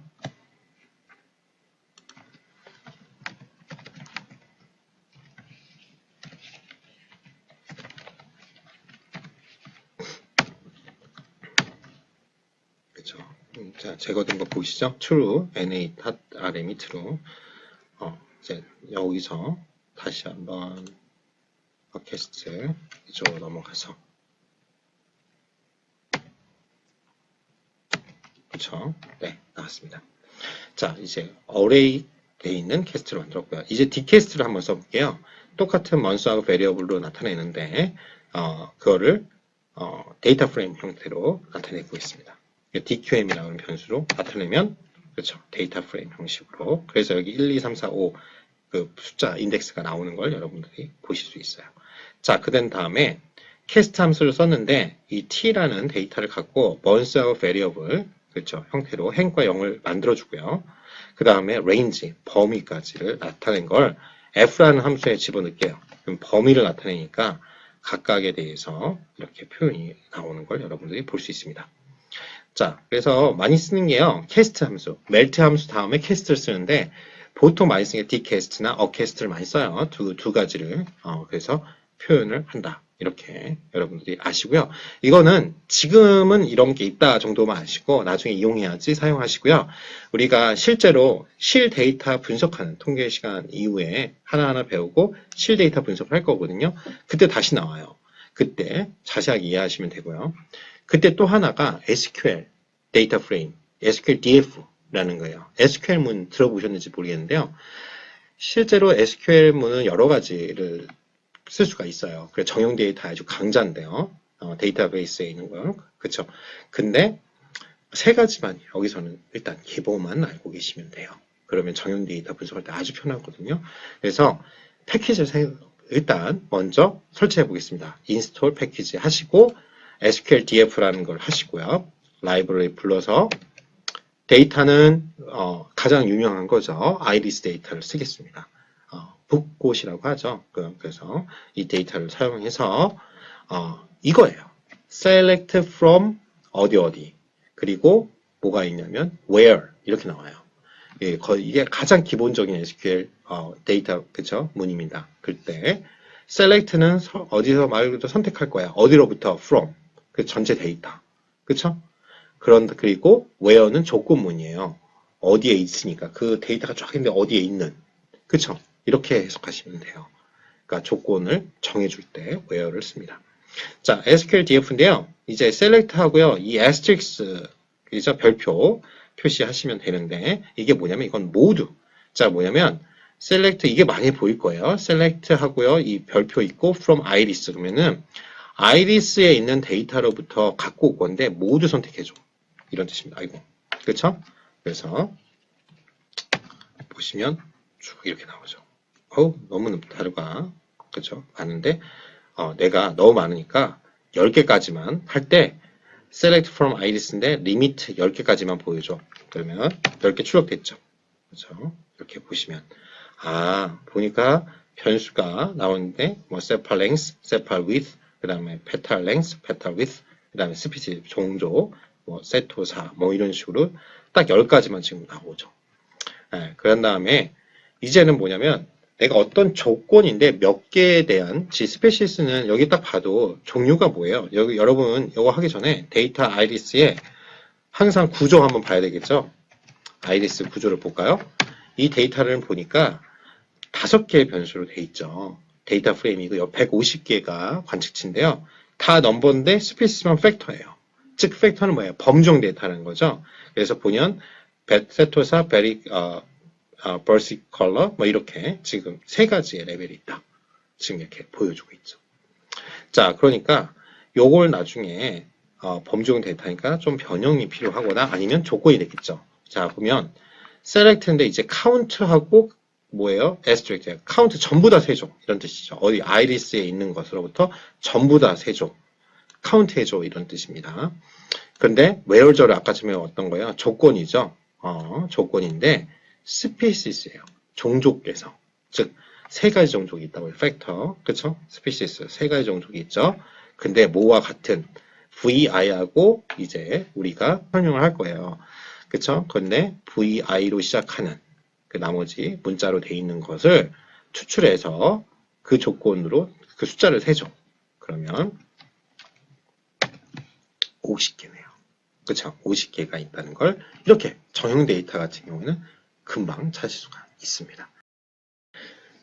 그쵸? 자, 제거된 거 보이시죠? true, na.rm이 true. 이제 여기서 다시 한번 팟캐스트 이쪽으로 넘어가서 그쵸? 네, 나왔습니다. 자, 이제 array에 있는 캐스트를 만들었고요. 이제 dcast를 한번 써볼게요. 똑같은 month하고 variable로 나타내는데 그거를 데이터 프레임 형태로 나타내고 있습니다. dqm이라는 하는 변수로 나타내면 그렇죠. 데이터 프레임 형식으로. 그래서 여기 1, 2, 3, 4, 5 그 숫자 인덱스가 나오는 걸 여러분들이 보실 수 있어요. 자, 그된 다음에 캐스트 함수를 썼는데 이 t라는 데이터를 갖고 month하고 variable 그렇죠. 형태로 행과 0을 만들어주고요. 그 다음에 range, 범위까지를 나타낸 걸 f라는 함수에 집어넣을게요. 그럼 범위를 나타내니까 각각에 대해서 이렇게 표현이 나오는 걸 여러분들이 볼 수 있습니다. 자, 그래서 많이 쓰는 게요. 캐스트 함수, 멜트 함수 다음에 캐스트를 쓰는데 보통 많이 쓰는 게 dcast나 accast를 많이 써요. 두 가지를. 그래서 표현을 한다. 이렇게 여러분들이 아시고요. 이거는 지금은 이런 게 있다 정도만 아시고 나중에 이용해야지 사용하시고요. 우리가 실제로 실 데이터 분석하는 통계 시간 이후에 하나하나 배우고 실 데이터 분석을 할 거거든요. 그때 다시 나와요. 그때 자세하게 이해하시면 되고요. 그때 또 하나가 SQL 데이터 프레임, SQL DF라는 거예요. SQL문 들어보셨는지 모르겠는데요. 실제로 SQL문은 여러 가지를 쓸 수가 있어요. 그래 정형 데이터 아주 강자인데요. 데이터베이스에 있는 거. 그쵸? 근데 세 가지만 여기서는 일단 기본만 알고 계시면 돼요. 그러면 정형 데이터 분석할 때 아주 편하거든요. 그래서 패키지를 일단 먼저 설치해 보겠습니다. 인스톨 패키지 하시고 SQL DF라는 걸 하시고요. 라이브러리 불러서 데이터는 가장 유명한 거죠. 아이리스 데이터를 쓰겠습니다. 북곳이라고 하죠. 그래서 이 데이터를 사용해서 이거예요. select from 어디 그리고 뭐가 있냐면 where 이렇게 나와요. 이게 가장 기본적인 SQL 데이터 그쵸 문입니다. 그때 select는 어디서 말 그대로 선택할 거야. 어디로부터 from 그 전체 데이터 그쵸? 그리고 where는 조건문이에요. 어디에 있으니까 그 데이터가 쫙 있는데 어디에 있는 그쵸? 이렇게 해석하시면 돼요. 그러니까 조건을 정해줄 때 where를 씁니다. 자, SQL DF인데요. 이제 select 하고요. 이 asterisk 그죠? 별표 표시하시면 되는데 이게 뭐냐면 이건 모두. 자, 뭐냐면 select 이게 많이 보일 거예요. select 하고요. 이 별표 있고 from iris 그러면은 iris에 있는 데이터로부터 갖고 올 건데 모두 선택해줘. 이런 뜻입니다. 아이고. 그렇죠? 그래서 보시면 쭉 이렇게 나오죠. 너무 다르가. 그렇죠? 많은데 내가 너무 많으니까 10개까지만 할 때 select from iris인데 리미트 10개까지만 보여줘. 그러면 10개 출력됐죠. 그렇죠? 이렇게 보시면 보니까 변수가 나오는데 뭐 sepal length, sepal width, 그 다음에 petal length, petal width, 그 다음에 스피시 종조, 뭐 세토사 뭐 이런 식으로 딱 10가지만 지금 나오죠. 그런 다음에 이제는 뭐냐면 내가 어떤 조건인데 몇 개에 대한 스페시스는 여기 딱 봐도 종류가 뭐예요? 여기 여러분 이거 하기 전에 데이터 아이리스에 항상 구조 한번 봐야 되겠죠? 아이리스 구조를 볼까요? 이 데이터를 보니까 5개의 변수로 돼 있죠. 데이터 프레임이고 150개가 관측치인데요. 다 넘버인데 스페시스만 팩터예요. 즉 팩터는 뭐예요? 범종 데이터라는 거죠. 그래서 보면 세토사, 베리, 버시 컬러 뭐 이렇게 지금 3가지의 레벨이 있다. 지금 이렇게 보여주고 있죠. 자, 그러니까 요걸 나중에 범종 데이터니까 좀 변형이 필요하거나 아니면 조건이 되겠죠. 자, 보면 select인데 이제 count하고 뭐예요? asterisk. count 전부 다 세줘. 이런 뜻이죠. 어디 아이리스에 있는 것으로부터 전부 다 세줘. count 해줘. 이런 뜻입니다. 근데 where저를 아까 전에 어떤 거예요? 조건이죠. 조건인데 스피시스예요. 종족에서. 즉 3가지 종족이 있다고 해요. 팩터. 그쵸? 스피시스 3가지 종족이 있죠. 근데 뭐와 같은 VI하고 이제 우리가 설명을 할 거예요. 그쵸? 근데 VI로 시작하는 그 나머지 문자로 돼 있는 것을 추출해서 그 조건으로 그 숫자를 세죠. 그러면 50개네요. 그쵸? 50개가 있다는 걸 이렇게 정형 데이터 같은 경우는 금방 찾을 수가 있습니다.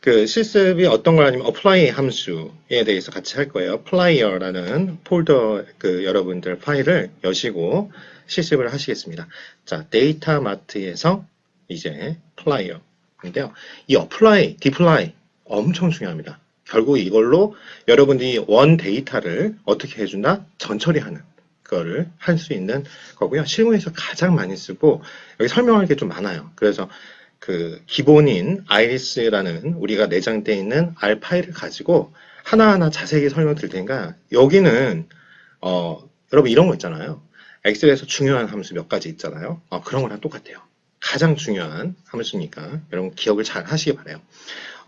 그 실습이 어떤 거냐면 apply 함수에 대해서 같이 할 거예요. applyer라는 폴더 그 여러분들 파일을 여시고 실습을 하시겠습니다. 자, 데이터 마트에서 이제 applyer인데요. 이 apply, deploy 엄청 중요합니다. 결국 이걸로 여러분들이 원 데이터를 어떻게 해준다? 전처리하는 거를 할 수 있는 거고요. 실무에서 가장 많이 쓰고 여기 설명할 게 좀 많아요. 그래서 그 기본인 아이리스라는 우리가 내장되어 있는 R 파일을 가지고 하나하나 자세히 설명드릴 테니까 여기는 여러분 이런 거 있잖아요. 엑셀에서 중요한 함수 몇 가지 있잖아요. 그런 거랑 똑같아요. 가장 중요한 함수니까 여러분 기억을 잘 하시기 바라요.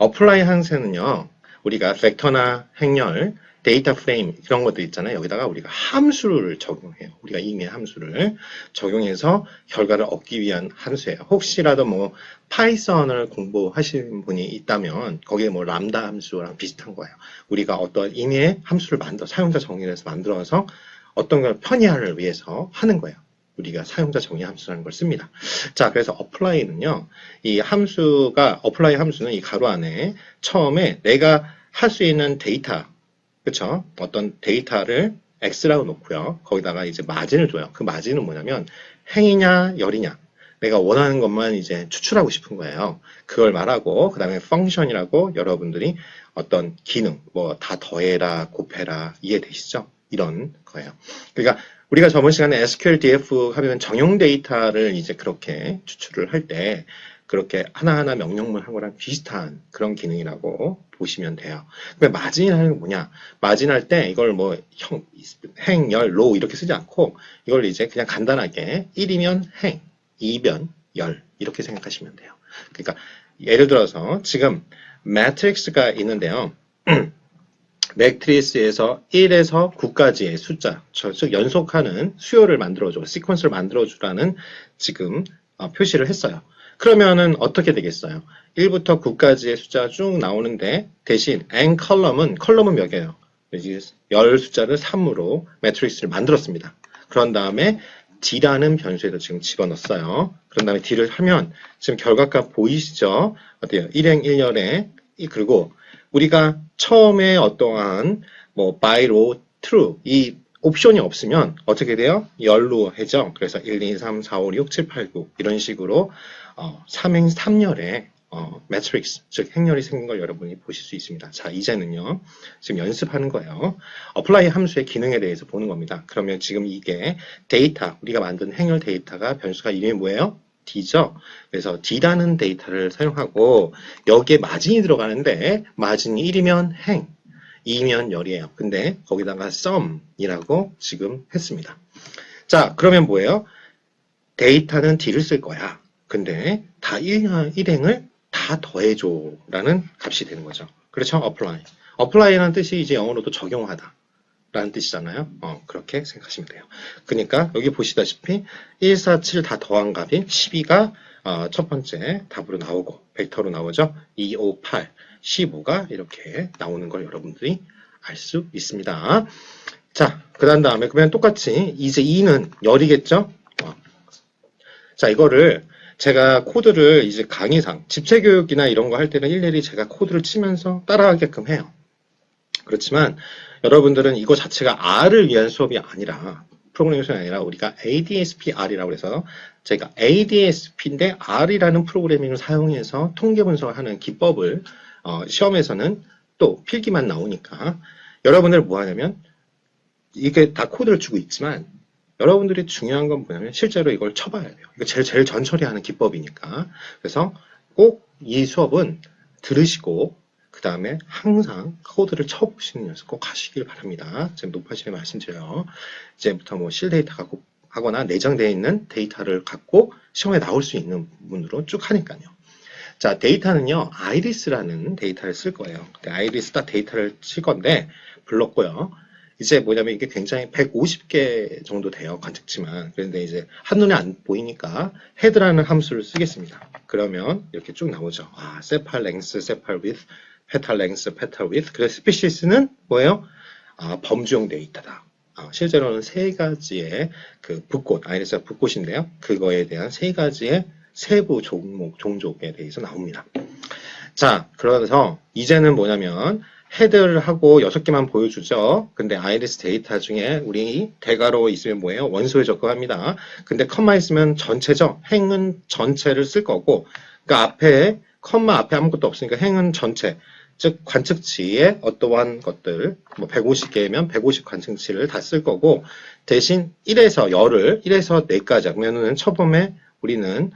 apply 함수는요. 우리가 벡터나 행렬, 데이터 프레임 이런 것들 있잖아요. 여기다가 우리가 함수를 적용해요. 우리가 이미 함수를 적용해서 결과를 얻기 위한 함수예요. 혹시라도 뭐 파이썬을 공부하시는 분이 있다면 거기에 뭐 람다 함수랑 비슷한 거예요. 우리가 어떤 임의의 함수를 사용자 정의를 해서 만들어서 어떤 걸 편의화를 위해서 하는 거예요. 우리가 사용자 정의 함수라는 걸 씁니다. 자, 그래서 apply는요. 이 함수가 apply 함수는 이 가로 안에 처음에 내가 할 수 있는 데이터 그쵸? 어떤 데이터를 x라고 놓고요. 거기다가 이제 마진을 줘요. 그 마진은 뭐냐면 행이냐 열이냐 내가 원하는 것만 이제 추출하고 싶은 거예요. 그걸 말하고 그 다음에 펑션이라고 여러분들이 어떤 기능 뭐 다 더해라 곱해라 이해되시죠? 이런 거예요. 그러니까 우리가 저번 시간에 SQL DF 하면 정형 데이터를 이제 그렇게 추출을 할 때 그렇게 하나하나 명령문 한 거랑 비슷한 그런 기능이라고 보시면 돼요. 근데 마진이라는 건 뭐냐? 마진할 때 이걸 뭐 행, 열, 로 이렇게 쓰지 않고 이걸 이제 그냥 간단하게 1이면 행, 2면 열 이렇게 생각하시면 돼요. 그러니까 예를 들어서 지금 매트릭스가 있는데요. 매트리스에서 1에서 9까지의 숫자, 즉 연속하는 수요를 만들어줘, 시퀀스를 만들어주라는 지금 표시를 했어요. 그러면은 어떻게 되겠어요? 1부터 9까지의 숫자가 쭉 나오는데 대신 n 컬럼은 몇 개예요? 열 숫자를 3으로 매트릭스를 만들었습니다. 그런 다음에 d라는 변수에도 지금 집어넣었어요. 그런 다음에 d를 하면 지금 결과값 보이시죠? 어때요? 1행 1열에 그리고 우리가 처음에 어떠한 뭐 by, row, true 이 옵션이 없으면 어떻게 돼요? 열로 해죠. 그래서 1, 2, 3, 4, 5, 6, 7, 8, 9 이런 식으로 3행열의 매트릭스, 즉 행렬이 생긴 걸 여러분이 보실 수 있습니다. 자, 이제는요. 지금 연습하는 거예요. 어플라이 함수의 기능에 대해서 보는 겁니다. 그러면 지금 이게 데이터, 우리가 만든 행렬 데이터가 변수가 이름이 뭐예요? D죠. 그래서 D라는 데이터를 사용하고 여기에 마진이 들어가는데 마진이 1이면 행, 2면 열이에요. 근데 거기다가 sum이라고 지금 했습니다. 자, 그러면 뭐예요? 데이터는 D를 쓸 거야. 근데 다 1행을 다 더해줘 라는 값이 되는 거죠. 그렇죠? apply. apply라는 뜻이 이제 영어로도 적용하다 라는 뜻이잖아요. 그렇게 생각하시면 돼요. 그러니까 여기 보시다시피 1, 4, 7 다 더한 값이 12가 첫 번째 답으로 나오고 벡터로 나오죠. 2, 5, 8, 15가 이렇게 나오는 걸 여러분들이 알 수 있습니다. 자, 그 다음에 그러면 똑같이 이제 2는 열이겠죠? 자, 이거를 제가 코드를 이제 강의상 집체교육이나 이런 거 할 때는 일일이 제가 코드를 치면서 따라하게끔 해요. 그렇지만 여러분들은 이거 자체가 R을 위한 수업이 아니라 프로그래밍이 아니라 우리가 ADSP-R이라고 해서 제가 ADSP인데 R이라는 프로그래밍을 사용해서 통계 분석을 하는 기법을 시험에서는 또 필기만 나오니까 여러분들 뭐 하냐면 이게 다 코드를 주고 있지만 여러분들이 중요한 건 뭐냐면 실제로 이걸 쳐봐야 돼요. 이거 제일 전처리하는 기법이니까. 그래서 꼭 이 수업은 들으시고 그 다음에 항상 코드를 쳐보시는 연습 꼭 하시길 바랍니다. 지금 높아지게 말씀드려요. 이제부터 뭐 실데이터 갖고 하거나 내장되어 있는 데이터를 갖고 시험에 나올 수 있는 부분으로 쭉 하니까요. 자, 데이터는요, 아이리스라는 데이터를 쓸 거예요. 아이리스다 데이터를 칠 건데, 불렀고요. 이제 뭐냐면 이게 굉장히 150개 정도 돼요. 관측치만. 그런데 이제 한눈에 안 보이니까 헤드라는 함수를 쓰겠습니다. 그러면 이렇게 쭉 나오죠. 세팔 랭스, 세팔 위드, 페탈 랭스, 페탈 위드. 그래서 스피시스는 뭐예요? 범주형 데이터다. 실제로는 세 가지의 그 붓꽃, 아이리스가 붓꽃인데요. 그거에 대한 세 가지의 세부 종족에 대해서 나옵니다. 자, 그래서 이제는 뭐냐면 헤드를 하고 6개만 보여주죠. 근데 아이리스 데이터 중에 우리 대괄호 있으면 뭐예요? 원소에 접근합니다. 근데 컴마 있으면 전체죠. 행은 전체를 쓸 거고 그러니까 앞에 컴마 앞에 아무것도 없으니까 행은 전체. 즉 관측치의 어떠한 것들 뭐 150개면 150 관측치를 다 쓸 거고 대신 1에서 열을 1에서 4까지 그러면은 처음에 우리는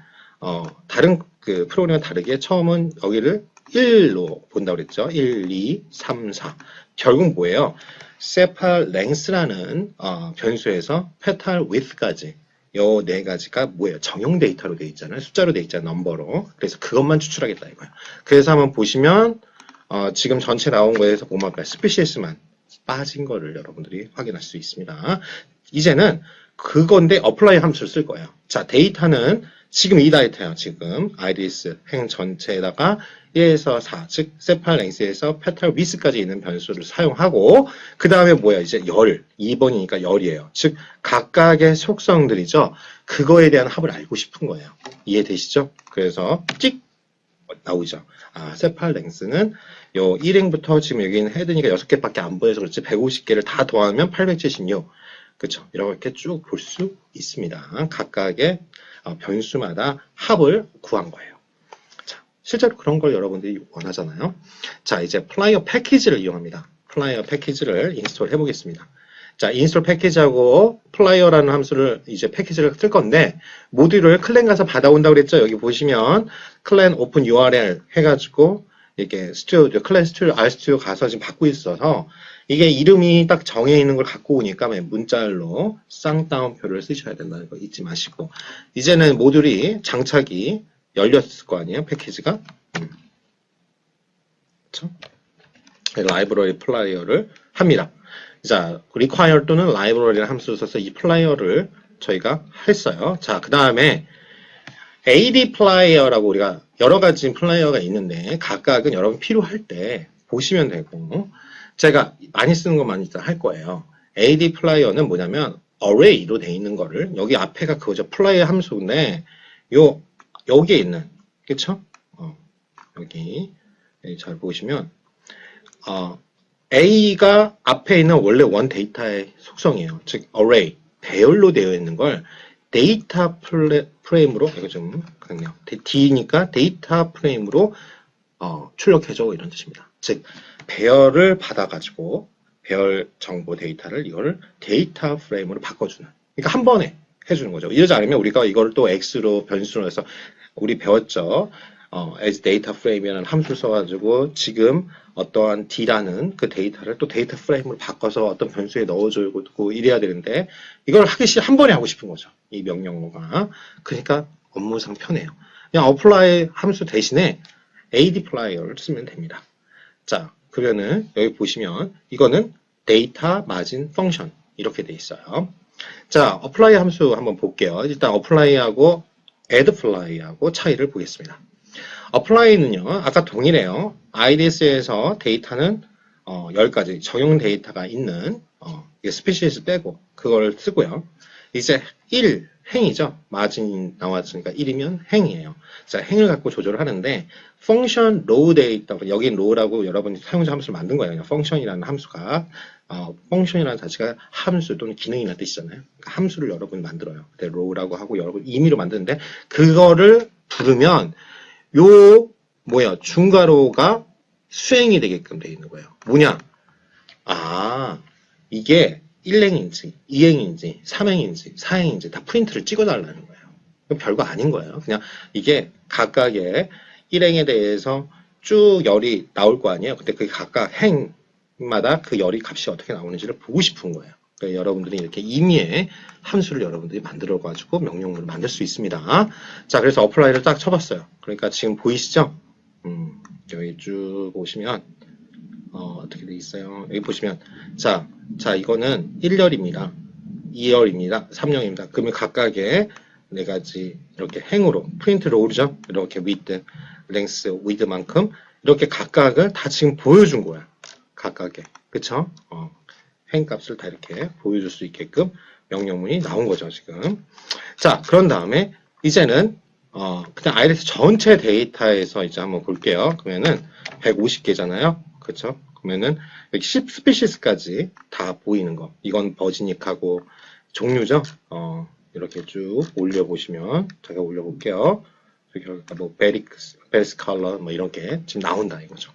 다른 그 프로그램과 다르게 처음은 여기를 1로 본다고 그랬죠. 1, 2, 3, 4. 결국 뭐예요? 세팔 랭스라는 변수에서 페탈 width까지 요 네 가지가 뭐예요? 정형 데이터로 되어 있잖아요. 숫자로 되어 있잖아요. 넘버로. 그래서 그것만 추출하겠다 이거예요. 그래서 한번 보시면 지금 전체 나온 거에서 보면 스피시스만 빠진 거를 여러분들이 확인할 수 있습니다. 이제는 그건데 어플라이 함수를 쓸 거예요. 자, 데이터는 지금 이 데이터예요. 지금 아이리스 행 전체에다가 1에서 4, 즉 세팔 랭스에서 페탈 위스까지 있는 변수를 사용하고 그 다음에 뭐야? 이제 열, 2번이니까 열이에요. 즉 각각의 속성들이죠. 그거에 대한 합을 알고 싶은 거예요. 이해되시죠? 그래서 찍 나오죠. 세팔 랭스는 요 1행부터 지금 여기는 헤드니까 6개밖에 안 보여서 그렇지 150개를 다 더하면 876. 그렇죠. 이렇게 쭉 볼 수 있습니다. 각각의 변수마다 합을 구한 거예요. 자, 실제로 그런 걸 여러분들이 원하잖아요. 자, 이제 플라이어 패키지를 이용합니다. 플라이어 패키지를 인스톨 해보겠습니다. 자, 인스톨 패키지하고 플라이어라는 함수를 이제 패키지를 쓸 건데 모듈을 클랜 가서 받아온다고 그랬죠. 여기 보시면 클랜 오픈 URL 해가지고 이렇게 스튜디오, 클랜 스튜디오, RStudio 가서 지금 받고 있어서 이게 이름이 딱 정해 있는 걸 갖고 오니까 문자열로 쌍따옴표를 쓰셔야 된다는 거 잊지 마시고 이제는 모듈이 장착이 열렸을 거 아니에요? 패키지가. 그렇죠? 라이브러리 플라이어를 합니다. 자, require 또는 library라는 함수를 써서 이 플라이어를 저희가 했어요. 자, 그 다음에 AD 플라이어라고 우리가 여러 가지 플라이어가 있는데 각각은 여러분 필요할 때 보시면 되고 제가 많이 쓰는 것만 일단 할 거예요. AD 플라이어는 뭐냐면 array로 돼 있는 거를 여기 앞에가 그거죠. 플라이어 함수인데 여기에 있는 그쵸? 여기 잘 보시면 A가 앞에 있는 원래 원 데이터의 속성이에요. 즉 array, 배열로 되어 있는 걸 데이터 프레임으로, 이거 좀 그냥 D니까 데이터 프레임으로 출력해줘, 이런 뜻입니다. 즉 배열을 받아가지고 배열 정보 데이터를 이걸 데이터 프레임으로 바꿔주는, 그러니까 한 번에 해주는 거죠. 이러지 않으면 우리가 이걸 또 X로 변수로 해서 우리 배웠죠. as data frame이라는 함수를 써가지고 지금 어떠한 D라는 그 데이터를 또 데이터 프레임으로 바꿔서 어떤 변수에 넣어주고 이래야 되는데, 이걸 한 번에 하고 싶은 거죠. 이 명령어가. 그러니까 업무상 편해요. 그냥 apply 함수 대신에 addply를 쓰면 됩니다. 자, 그러면은 여기 보시면 이거는 데이터 마진 펑션 이렇게 돼 있어요. 자, apply 함수 한번 볼게요. 일단 apply하고 addfly하고 차이를 보겠습니다. apply는요, 아까 동일해요. IDS에서 데이터는 10가지 적용 데이터가 있는 스피시스 빼고 그걸 쓰고요. 이제 1 행이죠. 마진 나왔으니까 1이면 행이에요. 자, 행을 갖고 조절을 하는데 function row 데이터, 여긴 row라고 여러분이 사용자 함수를 만든 거예요. function이라는 함수가 function이라는 자체가 함수 또는 기능이라는 뜻이잖아요. 그러니까 함수를 여러분이 만들어요. 그때 row라고 하고 여러분 임의로 만드는데 그거를 부르면 중괄호가 수행이 되게끔 되어 있는 거예요. 뭐냐? 이게 1행인지, 2행인지, 3행인지, 4행인지 다 프린트를 찍어달라는 거예요. 별거 아닌 거예요. 그냥 이게 각각의 1행에 대해서 쭉 열이 나올 거 아니에요. 근데 그 각각 행마다 그 열이 값이 어떻게 나오는지를 보고 싶은 거예요. 그러니까 여러분들이 이렇게 임의의 함수를 여러분들이 만들어가지고 명령문을 만들 수 있습니다. 자, 그래서 apply를 딱 쳐봤어요. 그러니까 지금 보이시죠? 여기 쭉 보시면 어떻게 돼 있어요? 여기 보시면 자, 이거는 1열입니다. 2열입니다. 3열입니다. 그러면 각각의 4가지 이렇게 행으로 프린트를 오르죠? 이렇게 width, length, width만큼 이렇게 각각을 다 지금 보여준 거야. 각각의. 그쵸? 행 값을 다 이렇게 보여줄 수 있게끔 명령문이 나온 거죠, 지금. 자, 그런 다음에 이제는 그냥 IRS 전체 데이터에서 이제 한번 볼게요. 그러면은 150개잖아요. 그쵸? 그러면은 여기 10 스피시스까지 다 보이는 거. 이건 버지닉하고 종류죠. 이렇게 쭉 올려보시면 제가 올려볼게요. 뭐 베리스 컬러 뭐 이렇게 지금 나온다 이거죠.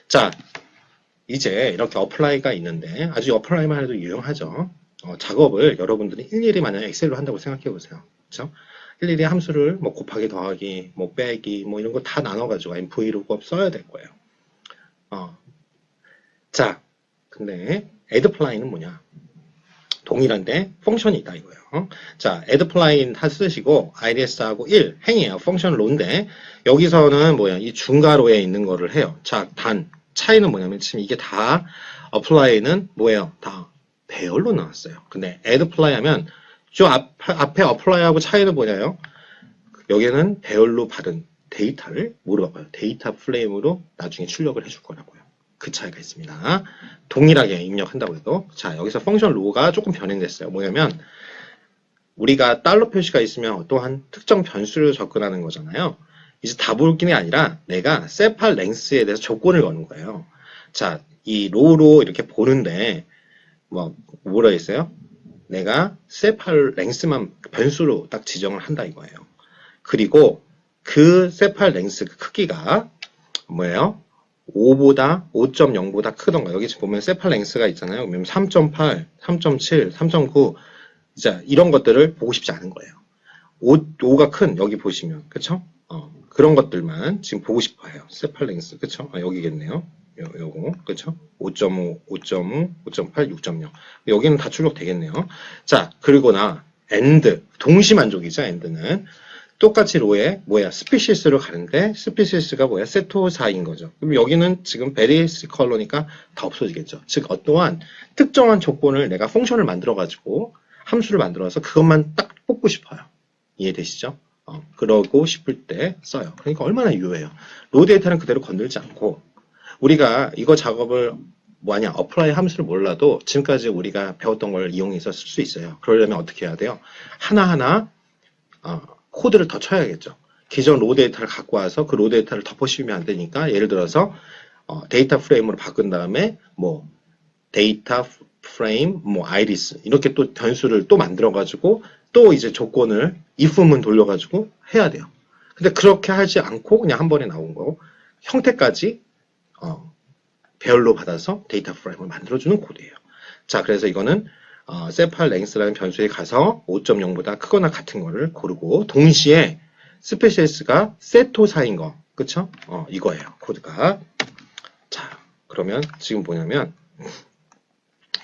자, 이제 이렇게 어플라이가 있는데 아주 어플라이만 해도 유용하죠. 작업을 여러분들이 일일이 만약 엑셀로 한다고 생각해 보세요. 그렇죠? 일일이 함수를 뭐 곱하기 더하기 뭐 빼기 뭐 이런 거 다 나눠가지고 vlookup 써야 될 거예요. 자, 근데 addfly는 뭐냐? 동일한데 펑션이 있다 이거예요. 자, addfly 쓰시고 ids하고 1 행이에요. 펑션 로인데 여기서는 뭐야? 이 중괄호에 있는 거를 해요. 자, 차이는 뭐냐면 지금 이게 다 apply는 뭐예요? 다 배열로 나왔어요. 근데 addfly 하면 저 앞에 apply하고 차이는 뭐냐요? 여기는 배열로 받은 데이터를 뭐로 바꿔요? 데이터 프레임으로 나중에 출력을 해줄 거라고요. 그 차이가 있습니다. 동일하게 입력한다고 해도. 자, 여기서 펑션 로가 조금 변형됐어요. 뭐냐면 우리가 달러 표시가 있으면 또한 특정 변수를 접근하는 거잖아요. 이제 다 볼 게 아니라 내가 세팔 랭스에 대해서 조건을 거는 거예요. 자, 이 로로 이렇게 보는데 뭐라 했어요? 내가 세팔 랭스만 변수로 딱 지정을 한다 이거예요. 그리고 그 세팔 랭스 크기가 뭐예요? 5.0보다 크던가. 여기 지금 보면 세팔 랭스가 있잖아요. 그러면 3.8, 3.7, 3.9 자, 이런 것들을 보고 싶지 않은 거예요. 5가 큰 여기 보시면 그쵸? 그런 것들만 지금 보고 싶어요. 세팔 랭스 그쵸? 여기겠네요. 요거 그쵸? 5.5, 5.5, 5.8, 6.0 여기는 다 출력되겠네요. 자, 그리고나 and 동시 만족이죠. and는 똑같이 로에 스피시스로 가는데 스피시스가 세토사인 거죠. 그럼 여기는 지금 베리스 컬러니까 다 없어지겠죠. 즉 어떠한 특정한 조건을 내가 펑션을 만들어 가지고 함수를 만들어서 그것만 딱 뽑고 싶어요. 이해되시죠? 그러고 싶을 때 써요. 그러니까 얼마나 유효해요. 로 데이터는 그대로 건들지 않고 우리가 이거 작업을 어플라이 함수를 몰라도 지금까지 우리가 배웠던 걸 이용해서 쓸 수 있어요. 그러려면 어떻게 해야 돼요? 하나하나 코드를 더 쳐야겠죠. 기존 로 데이터를 갖고 와서 그 로 데이터를 덮어씌우면 안 되니까 예를 들어서 데이터 프레임으로 바꾼 다음에 뭐 데이터 프레임 뭐 아이리스 이렇게 또 변수를 또 만들어 가지고 또 이제 조건을 if문 돌려 가지고 해야 돼요. 근데 그렇게 하지 않고 그냥 한 번에 나온 거 형태까지 배열로 받아서 데이터 프레임을 만들어주는 코드예요. 자, 그래서 이거는 세팔 랭스라는 변수에 가서 5.0보다 크거나 같은 거를 고르고 동시에 스페시스가 세토사인 거, 그쵸? 이거예요, 코드가. 자, 그러면 지금 뭐냐면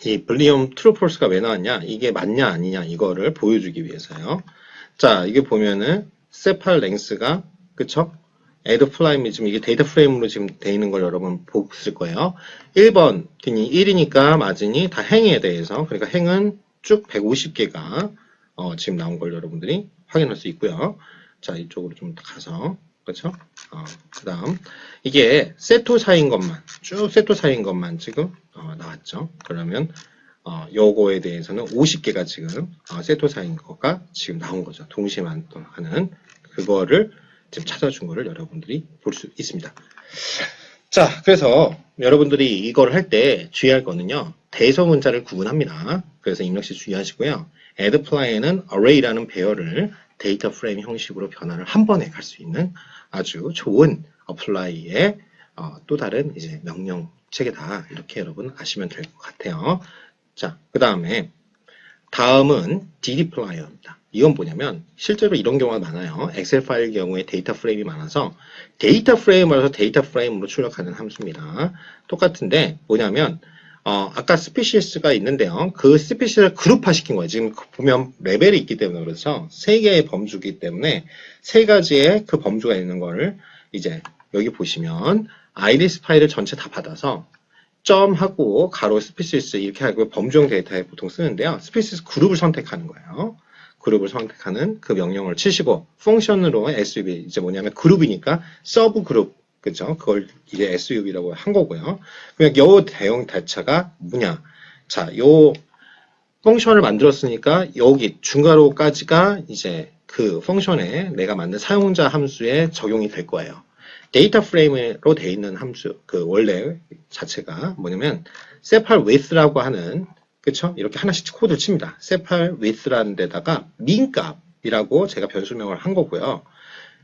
이 불리움 트루 폴스가 왜 나왔냐? 이게 맞냐 아니냐 이거를 보여주기 위해서요. 자, 이게 보면은 세팔 랭스가 그쵸? add 프라임이 지금 이게 데이터 프레임으로 지금 돼 있는 걸 여러분 보실 거예요. 1번 이 1이니까 맞으니 다 행에 대해서 그러니까 행은 쭉 150개가 지금 나온 걸 여러분들이 확인할 수 있고요. 자, 이쪽으로 좀 가서 그렇죠? 그다음 이게 세토사인 것만 쭉 세토사인 것만 지금 나왔죠. 그러면 요거에 대해서는 50개가 지금 세토사인 거가 지금 나온 거죠. 동시에만 하는 그거를 지금 찾아준 거를 여러분들이 볼 수 있습니다. 자, 그래서 여러분들이 이걸 할 때 주의할 거는요. 대소문자를 구분합니다. 그래서 입력시 주의하시고요. addFly에는 array라는 배열을 데이터 프레임 형식으로 변화를 한 번에 갈 수 있는 아주 좋은 apply의 또 다른 이제 명령 체계다. 이렇게 여러분 아시면 될 것 같아요. 자, 그 다음에 다음은 ddplyer입니다. 이건 뭐냐면 실제로 이런 경우가 많아요. 엑셀 파일 경우에 데이터 프레임이 많아서 데이터 프레임으로 데이터 프레임으로 출력하는 함수입니다. 똑같은데 뭐냐면 아까 스피시스가 있는데요. 그 스피시스를 그룹화 시킨 거예요. 지금 보면 레벨이 있기 때문에 그렇죠. 세 개의 범주이기 때문에 세 가지의 그 범주가 있는 거를 이제 여기 보시면 아이리스 파일을 전체 다 받아서 점하고 가로 스피시스 이렇게 하고 범주형 데이터에 보통 쓰는데요. 스피시스 그룹을 선택하는 거예요. 그룹을 선택하는 그 명령을 치시고 펑션으로 SUV 이제 뭐냐면 그룹이니까 서브 그룹 그죠? 그걸 이제 SUV라고 한 거고요. 그냥 요 대형 대차가 뭐냐? 자, 요 펑션을 만들었으니까 여기 중괄호까지가 이제 그 펑션에 내가 만든 사용자 함수에 적용이 될 거예요. 데이터 프레임으로 돼 있는 함수 그 원래 자체가 뭐냐면 세팔 width라고 하는 그쵸? 이렇게 하나씩 코드를 칩니다. 세팔 width라는 데다가 min 값이라고 제가 변수명을 한 거고요.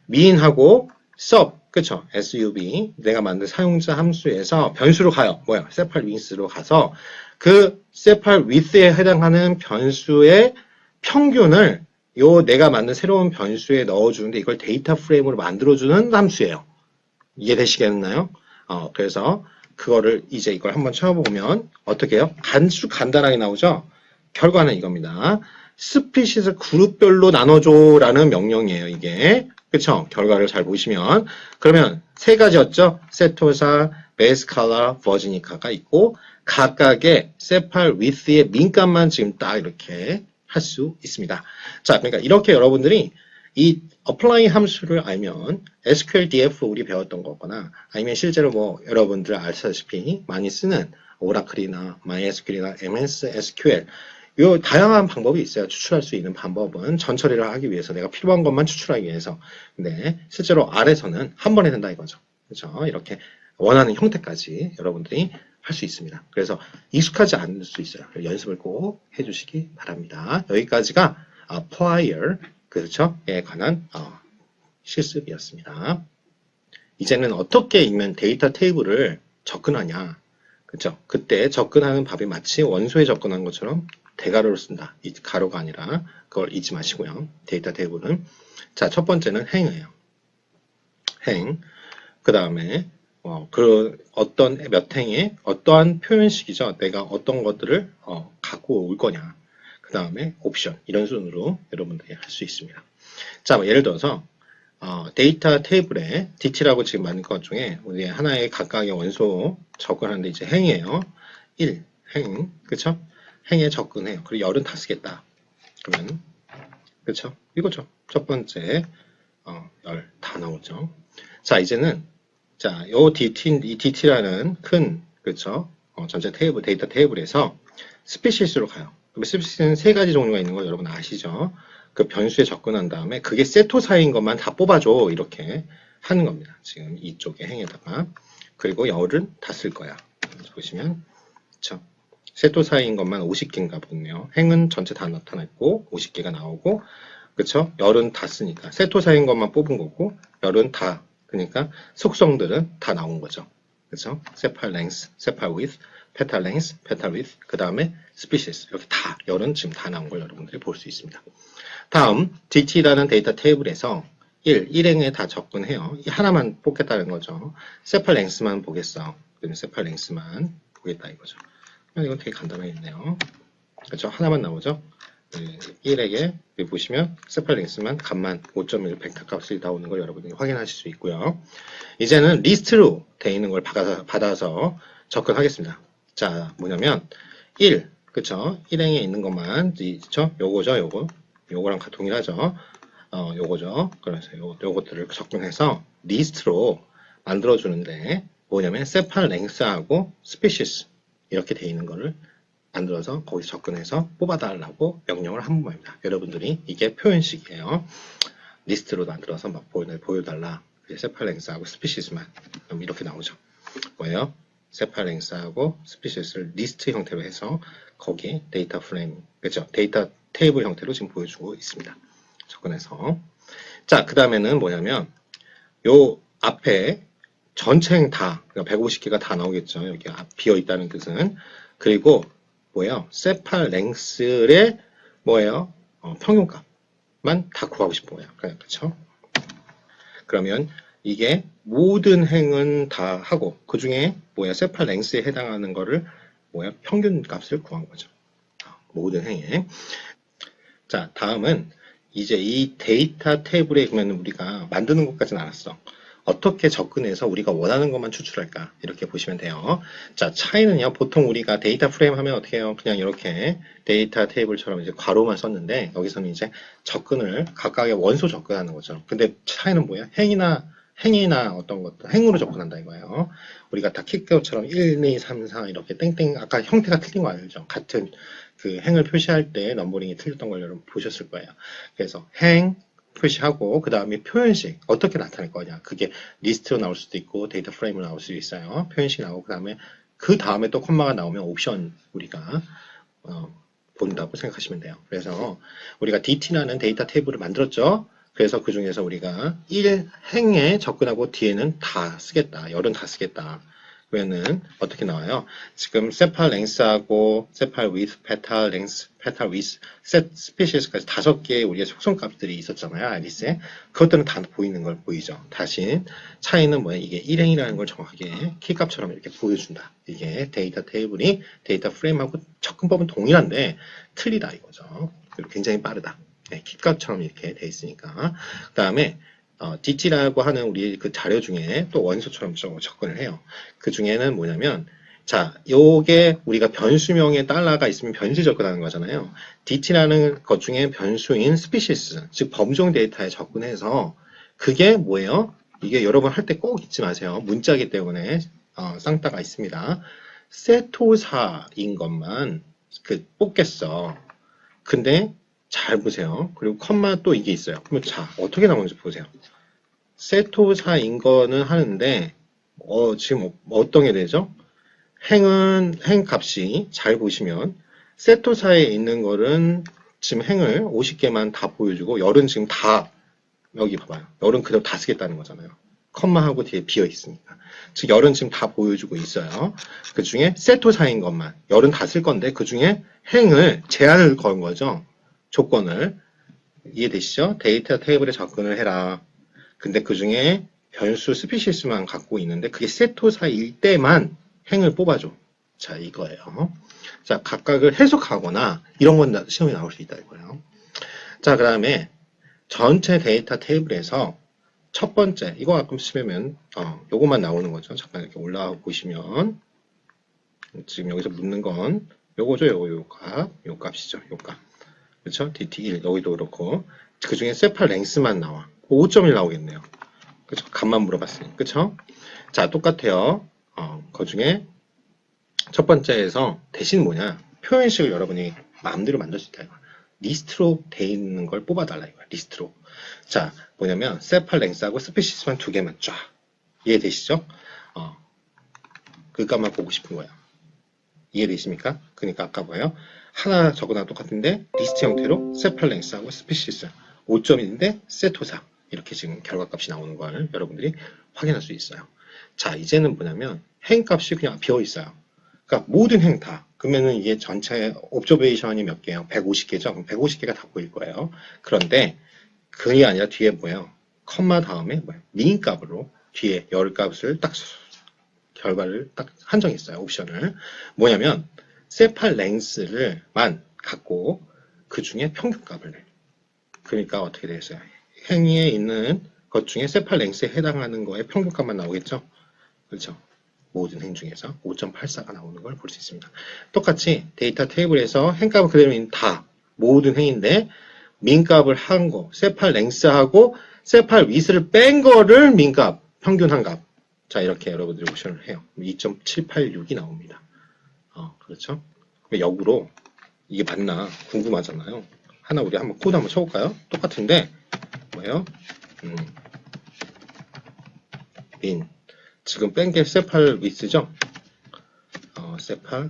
min하고 sub 그쵸? sub 내가 만든 사용자 함수에서 변수로 가요. 뭐야? 세팔 width로 가서 그 세팔 width에 해당하는 변수의 평균을 요 내가 만든 새로운 변수에 넣어주는데 이걸 데이터 프레임으로 만들어주는 함수예요. 이해되시겠나요? 그래서 그거를 이제 이걸 한번 쳐보면 어떻게 해요? 아주 간단하게 나오죠? 결과는 이겁니다. 스피시스 그룹별로 나눠줘 라는 명령이에요, 이게. 그쵸? 결과를 잘 보시면. 그러면 세 가지였죠? 세토사, 베스칼라, 버지니카가 있고 각각의 세팔 위스의 민값만 지금 딱 이렇게 할 수 있습니다. 자, 그러니까 이렇게 여러분들이 이 apply 함수를 알면 SQLDF 우리 배웠던 거거나 아니면 실제로 뭐 여러분들 아시다시피 많이 쓰는 오라클이나 MySQL이나 MS SQL 요 다양한 방법이 있어요. 추출할 수 있는 방법은 전처리를 하기 위해서 내가 필요한 것만 추출하기 위해서. 근데 실제로 R에서는 한 번에 된다 이거죠. 그렇죠? 이렇게 원하는 형태까지 여러분들이 할 수 있습니다. 그래서 익숙하지 않을 수 있어요. 연습을 꼭 해주시기 바랍니다. 여기까지가 applyer 그렇죠?에 관한 실습이었습니다. 이제는 어떻게 읽면 데이터 테이블을 접근하냐. 그렇죠? 그때 접근하는 방법이 마치 원소에 접근한 것처럼 대가로를 쓴다. 이 가로가 아니라 그걸 잊지 마시고요. 데이터 테이블은 자, 첫 번째는 행이에요. 행. 그 다음에 그 어떤 몇 행에 어떠한 표현식이죠. 내가 어떤 것들을 갖고 올 거냐. 그 다음에 옵션 이런 순으로 여러분들이 할 수 있습니다. 자, 뭐 예를 들어서 데이터 테이블에 DT라고 지금 만든 것 중에 우리 하나의 각각의 원소 접근하는데 이제 행이에요. 1, 행, 그쵸? 행에 접근해요. 그리고 열은 다 쓰겠다. 그러면 그쵸? 이거죠. 첫 번째 열 다 나오죠. 자, 이제는 자, 이 DT라는 큰 그쵸? 전체 테이블 데이터 테이블에서 스피시스로 가요. 스피시스는 세 가지 종류가 있는 거 여러분 아시죠? 그 변수에 접근한 다음에 그게 세토사인 것만 다 뽑아줘 이렇게 하는 겁니다. 지금 이쪽에 행에다가 그리고 열은 다 쓸 거야. 보시면, 그쵸? 세토사인 것만 50개인가 보네요. 행은 전체 다 나타났고, 50개가 나오고, 그쵸? 열은 다 쓰니까. 세토사인 것만 뽑은 거고, 열은 다, 그러니까 속성들은 다 나온 거죠. 그쵸? 세팔 랭스, 세팔 위드, 페탈 랭스, 페탈 위드, 그 다음에 스피시스. 이렇게 다, 열은 지금 다 나온 걸 여러분들이 볼 수 있습니다. 다음, DT라는 데이터 테이블에서 1행에 다 접근해요. 하나만 뽑겠다는 거죠. 세팔 랭스만 보겠어. 그러면 세팔 랭스만 보겠다 이거죠. 이건 되게 간단하겠네요. 그렇죠? 하나만 나오죠? 1에게 여기 보시면 세팔 랭스만 값만 5.1 벡터 값이 나오는 걸 여러분이 확인하실 수 있고요. 이제는 리스트로 되어 있는 걸 받아서 접근하겠습니다. 자, 뭐냐면 1, 그쵸? 1행에 있는 것만, 그쵸? 요거죠, 요거랑 동일하죠. 요거죠. 그래서 요것들을 접근해서 리스트로 만들어주는데 뭐냐면 세팔 랭스하고 스피시스 이렇게 되어 있는 거를 만들어서 거기서 접근해서 뽑아달라고 명령을 한 번입니다. 여러분들이 이게 표현식이에요. 리스트로 만들어서 막 보여달라. 세팔 랭스하고 스피시스만 그럼 이렇게 나오죠. 뭐예요? 세팔 랭스하고 스피시스를 리스트 형태로 해서 거기에 데이터 프레임, 그렇죠? 데이터 테이블 형태로 지금 보여주고 있습니다. 접근해서. 자, 그 다음에는 뭐냐면, 요 앞에 전체 다, 그러니까 150개가 다 나오겠죠. 여기 비어 있다는 뜻은. 그리고, 뭐예요? 세팔 랭스의 뭐예요? 평균값만 다 구하고 싶은 거예요. 그렇죠? 그러면 이게 모든 행은 다 하고, 그 중에 뭐야? 세팔 랭스에 해당하는 거를 뭐야? 평균 값을 구한 거죠. 모든 행에. 자, 다음은 이제 이 데이터 테이블에 그러면 우리가 만드는 것까지는 알았어. 어떻게 접근해서 우리가 원하는 것만 추출할까? 이렇게 보시면 돼요. 자, 차이는요. 보통 우리가 데이터 프레임 하면 어떻게 해요? 그냥 이렇게 데이터 테이블처럼 이제 괄호만 썼는데 여기서는 이제 접근을 각각의 원소 접근하는 거죠. 근데 차이는 뭐야? 행이나 어떤 것도 행으로 접근한다 이거예요. 우리가 다 킥도처럼 1, 2, 3, 4 이렇게 땡땡 아까 형태가 틀린 거 알죠? 같은 그 행을 표시할 때 넘버링이 틀렸던 걸 여러분 보셨을 거예요. 그래서 행 표시하고 그 다음에 표현식 어떻게 나타낼 거냐. 그게 리스트로 나올 수도 있고 데이터 프레임으로 나올 수도 있어요. 표현식이 나오고 그 다음에 또 콤마가 나오면 옵션 우리가 본다고 생각하시면 돼요. 그래서 우리가 DT라는 데이터 테이블을 만들었죠. 그래서 그 중에서 우리가 1행에 접근하고 뒤에는 다 쓰겠다. 열은 다 쓰겠다. 그러면은 어떻게 나와요? 지금 세팔 랭스하고 세팔 위드, 페탈 랭스, 페탈 위드, 셋 스피시스까지 5개의 우리의 속성값들이 있었잖아요. 아리스에. 그것들은 다 보이는 걸 보이죠. 다시 차이는 뭐야? 이게 1행이라는 걸 정확하게 키값처럼 이렇게 보여준다. 이게 데이터 테이블이 데이터 프레임하고 접근법은 동일한데 틀리다 이거죠. 그리고 굉장히 빠르다. 네, 키값처럼 이렇게 돼 있으니까. 그 다음에 DT라고 하는 우리 그 자료 중에 또 원소처럼 좀 접근을 해요. 그 중에는 뭐냐면, 자, 요게 우리가 변수명에 달러가 있으면 변수 접근하는 거잖아요. DT라는 것 중에 변수인 스피시스, 즉 범종 데이터에 접근해서 그게 뭐예요? 이게 여러분 할 때 꼭 잊지 마세요. 문자이기 때문에 쌍따가 있습니다. 세토사인 것만 뽑겠어. 근데 잘 보세요. 그리고 컴마 또 이게 있어요. 그러면 자, 어떻게 나오는지 보세요. 세토사인 거는 하는데 지금 어떤 게 되죠? 행 값이 잘 보시면 세토사에 있는 거는 지금 행을 50개만 다 보여주고 열은 지금 다 여기 봐봐요. 열은 그대로 다 쓰겠다는 거잖아요. 컴마하고 뒤에 비어 있으니까. 즉 열은 지금 다 보여주고 있어요. 그 중에 세토사인 것만 열은 다 쓸 건데 그 중에 행을 제한을 건 거죠. 조건을 이해되시죠? 데이터 테이블에 접근을 해라. 근데 그 중에 변수 스피시스만 갖고 있는데 그게 세토사일 때만 행을 뽑아줘. 자, 이거예요. 자, 각각을 해석하거나 이런 건 시험에 나올 수 있다 이거예요. 자, 그 다음에 전체 데이터 테이블에서 첫 번째, 이거 가끔 쓰면 요것만 나오는 거죠. 잠깐 이렇게 올라가 보시면 지금 여기서 묻는 건 요거죠. 요 값이죠. 요 값. 그렇죠? DT1 여기도 그렇고 그 중에 세팔 랭스만 나와. 5.1 나오겠네요. 그렇죠? 값만 물어봤으니. 그렇죠? 자, 똑같아요. 그 중에 첫 번째에서 대신 뭐냐? 표현식을 여러분이 마음대로 만들 수 있다 이거. 리스트로 돼 있는 걸 뽑아달라 이거야. 리스트로. 자, 뭐냐면 세팔 랭스하고 스피시스만 2개만 쫙 이해되시죠? 그 값만 보고 싶은 거예요. 이해되십니까? 그러니까 아까 뭐예요? 하나 적어놔 똑같은데 리스트 형태로 세팔 랭스하고 스피시스 5점인데 세토사 이렇게 지금 결과값이 나오는 걸 여러분들이 확인할 수 있어요. 자, 이제는 뭐냐면 행값이 그냥 비어 있어요. 그러니까 모든 행 다. 그러면은 이게 전체 옵저베이션이 몇 개예요? 150개죠? 그럼 150개가 다 보일 거예요. 그런데 그게 아니라 뒤에 뭐예요? 컴마 다음에 뭐예요? 민 값으로 뒤에 열 값을 딱 결과를 딱 한정했어요. 옵션을. 뭐냐면 세팔 랭스를만 갖고 그 중에 평균값을 내. 그러니까 어떻게 되겠어요? 행위에 있는 것 중에 세팔 랭스에 해당하는 거에 평균값만 나오겠죠? 그렇죠? 모든 행 중에서 5.84가 나오는 걸 볼 수 있습니다. 똑같이 데이터 테이블에서 행값은 그대로 있는 다 모든 행인데 민값을 한 거, 세팔 랭스하고 세팔 위스를 뺀 거를 민값, 평균 한값. 자, 이렇게 여러분들이 옵션을 해요. 2.786이 나옵니다. 그렇죠? 역으로 이게 맞나 궁금하잖아요. 하나 우리 한번 코드 한번 쳐볼까요? 똑같은데 뭐예요? 민 지금 뺀 게 세팔 위스죠? 세팔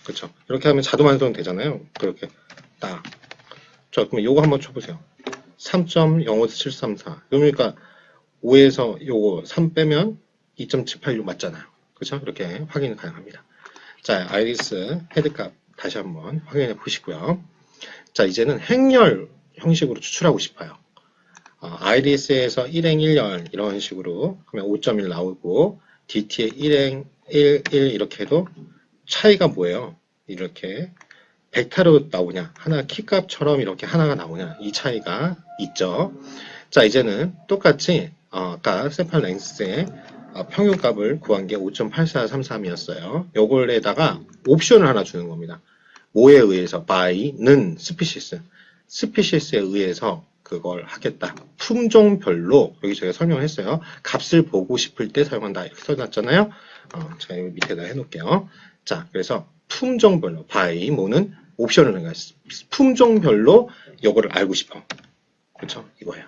그렇죠? 이렇게 하면 자동 완성 되잖아요. 그렇게 딱. 자, 그럼 요거 한번 쳐보세요. 3.05734 그러니까 5에서 요거 3 빼면 2.786 맞잖아요. 그렇죠? 이렇게 확인 가능합니다. 자, 아이리스 헤드값 다시 한번 확인해 보시고요. 자, 이제는 행렬 형식으로 추출하고 싶어요. IDS에서 1행 1열 이런 식으로 하면 5.1 나오고 DT에 1행 1, 1 이렇게 해도 차이가 뭐예요? 이렇게 벡터로 나오냐 하나 키값처럼 이렇게 하나가 나오냐 이 차이가 있죠. 자, 이제는 똑같이 아까 세팔 랭스의 평균값을 구한 게 5.8433이었어요. 요걸에다가 옵션을 하나 주는 겁니다. 뭐에 의해서? by는 스피시스에 의해서 그걸 하겠다. 품종별로 여기 제가 설명을 했어요. 값을 보고 싶을 때 사용한다. 이렇게 써놨잖아요. 제가 여기 밑에다 해놓을게요. 자, 그래서 품종별로 by 뭐는 옵션을 내가 품종별로 요거를 알고 싶어. 그쵸? 이거예요.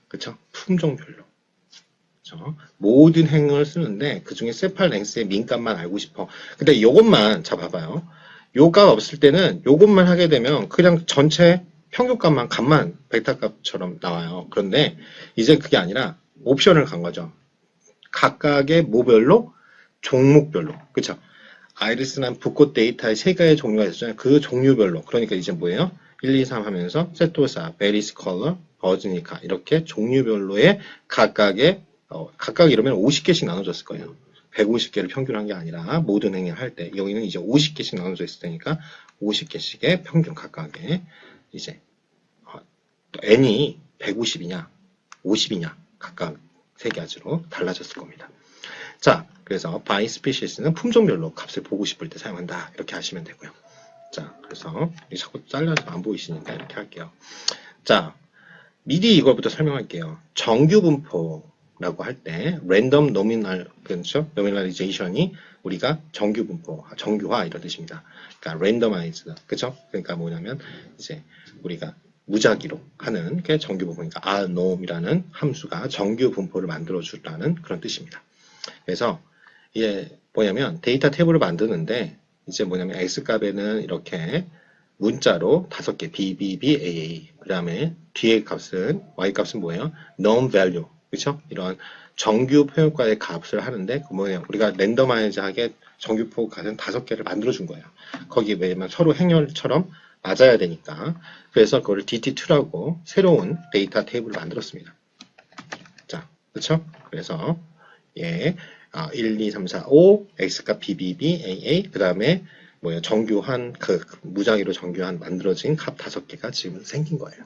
그쵸? 품종별로. 그쵸? 모든 행을 쓰는데 그 중에 세팔 랭스의 민값만 알고 싶어. 근데 요것만 잡아봐요. 요 값 없을 때는 요것만 하게 되면 그냥 전체 평균값만 값만 벡터 값처럼 나와요. 그런데 이제 그게 아니라 옵션을 간 거죠. 각각의 뭐별로? 종목별로. 그쵸? 아이리스는 붓꽃 데이터의 세 가지 종류가 있었잖아요. 그 종류별로. 그러니까 이제 뭐예요? 1, 2, 3 하면서 세토사, 베리스 컬러, 버즈니카 이렇게 종류별로의 각각의 각각 이러면 50개씩 나눠졌을 거예요. 150개를 평균한 게 아니라 모든 행위를 할 때 여기는 이제 50개씩 나눠져 있을 테니까 50개씩의 평균 각각의 이제 n이 150이냐 50이냐 각각 세 가지로 달라졌을 겁니다. 자, 그래서 by species는 품종별로 값을 보고 싶을 때 사용한다. 이렇게 하시면 되고요. 자, 그래서 자꾸 잘라서 안 보이시니까 이렇게 할게요. 자, 미리 이걸부터 설명할게요. 정규 분포라고 할 때 random nominal 그렇죠? nominalization이 우리가 정규 분포, 정규화 이런 뜻입니다. 그러니까 randomized, 그렇죠? 그러니까 뭐냐면 이제 우리가 무작위로 하는 게 정규 분포니까 rnom이라는 함수가 정규 분포를 만들어 주라는 그런 뜻입니다. 그래서 이게 뭐냐면 데이터 탭을 만드는데 이제 뭐냐면 x값에는 이렇게 문자로 5개 BBBAA 그 다음에 뒤에 값은 y값은 뭐예요? known value 그렇죠? 이런 정규 표현과의 값을 하는데 그 뭐예요? 우리가 랜덤하게 정규 표현값은 5개를 만들어 준 거예요. 거기 왜냐면 서로 행렬처럼 맞아야 되니까 그래서 그걸 DT2라고 새로운 데이터 테이블을 만들었습니다. 자, 그렇죠? 그래서 예, 1, 2, 3, 4, 5, x값 BBB, AA, 그 다음에 뭐예요? 정규한, 무작위로 정규한 만들어진 값 5개가 지금 생긴 거예요.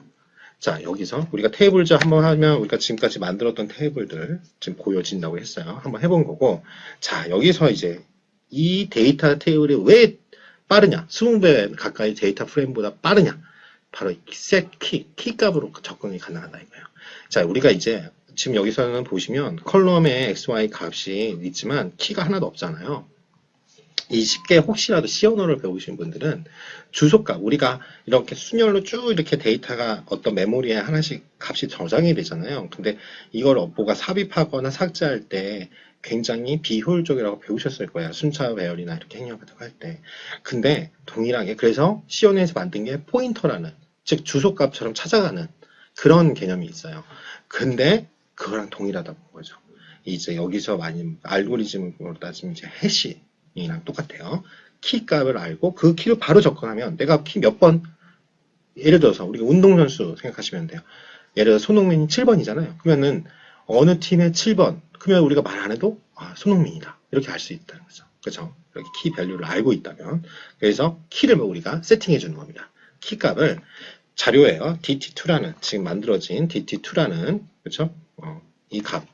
자, 여기서 우리가 테이블즈 한번 하면 우리가 지금까지 만들었던 테이블들 지금 보여진다고 했어요. 한번 해본 거고. 자, 여기서 이제 이 데이터 테이블이 왜 빠르냐? 20배 가까이 데이터 프레임보다 빠르냐? 바로 키 값으로 접근이 가능하다 이거예요. 자, 우리가 이제 지금 여기서는 보시면 컬럼에 XY 값이 있지만 키가 하나도 없잖아요. 이 쉽게 혹시라도 C 언어를 배우신 분들은 주소값 우리가 이렇게 순열로 쭉 이렇게 데이터가 어떤 메모리에 하나씩 값이 저장이 되잖아요. 근데 이걸 뭐가 삽입하거나 삭제할 때 굉장히 비효율적이라고 배우셨을 거야. 순차 배열이나 이렇게 행렬 같은 거 할 때. 근데 동일하게 그래서 C&N에서 만든 게 포인터라는, 즉 주소값처럼 찾아가는 그런 개념이 있어요. 근데 그거랑 동일하다고 본 거죠. 이제 여기서 많이 알고리즘으로 따지면 이제 해시랑 똑같아요. 키 값을 알고 그 키로 바로 접근하면 내가 키 몇 번, 예를 들어서 우리가 운동선수 생각하시면 돼요. 예를 들어 손흥민이 7번이잖아요. 그러면은 어느 팀의 7번, 그러면 우리가 말 안 해도 아, 손흥민이다. 이렇게 알 수 있다는 거죠. 그렇죠? 이렇게 키 밸류를 알고 있다면. 그래서 키를 우리가 세팅해 주는 겁니다. 키 값을 자료예요. DT2라는 지금 만들어진 DT2라는 그렇죠? 이 값,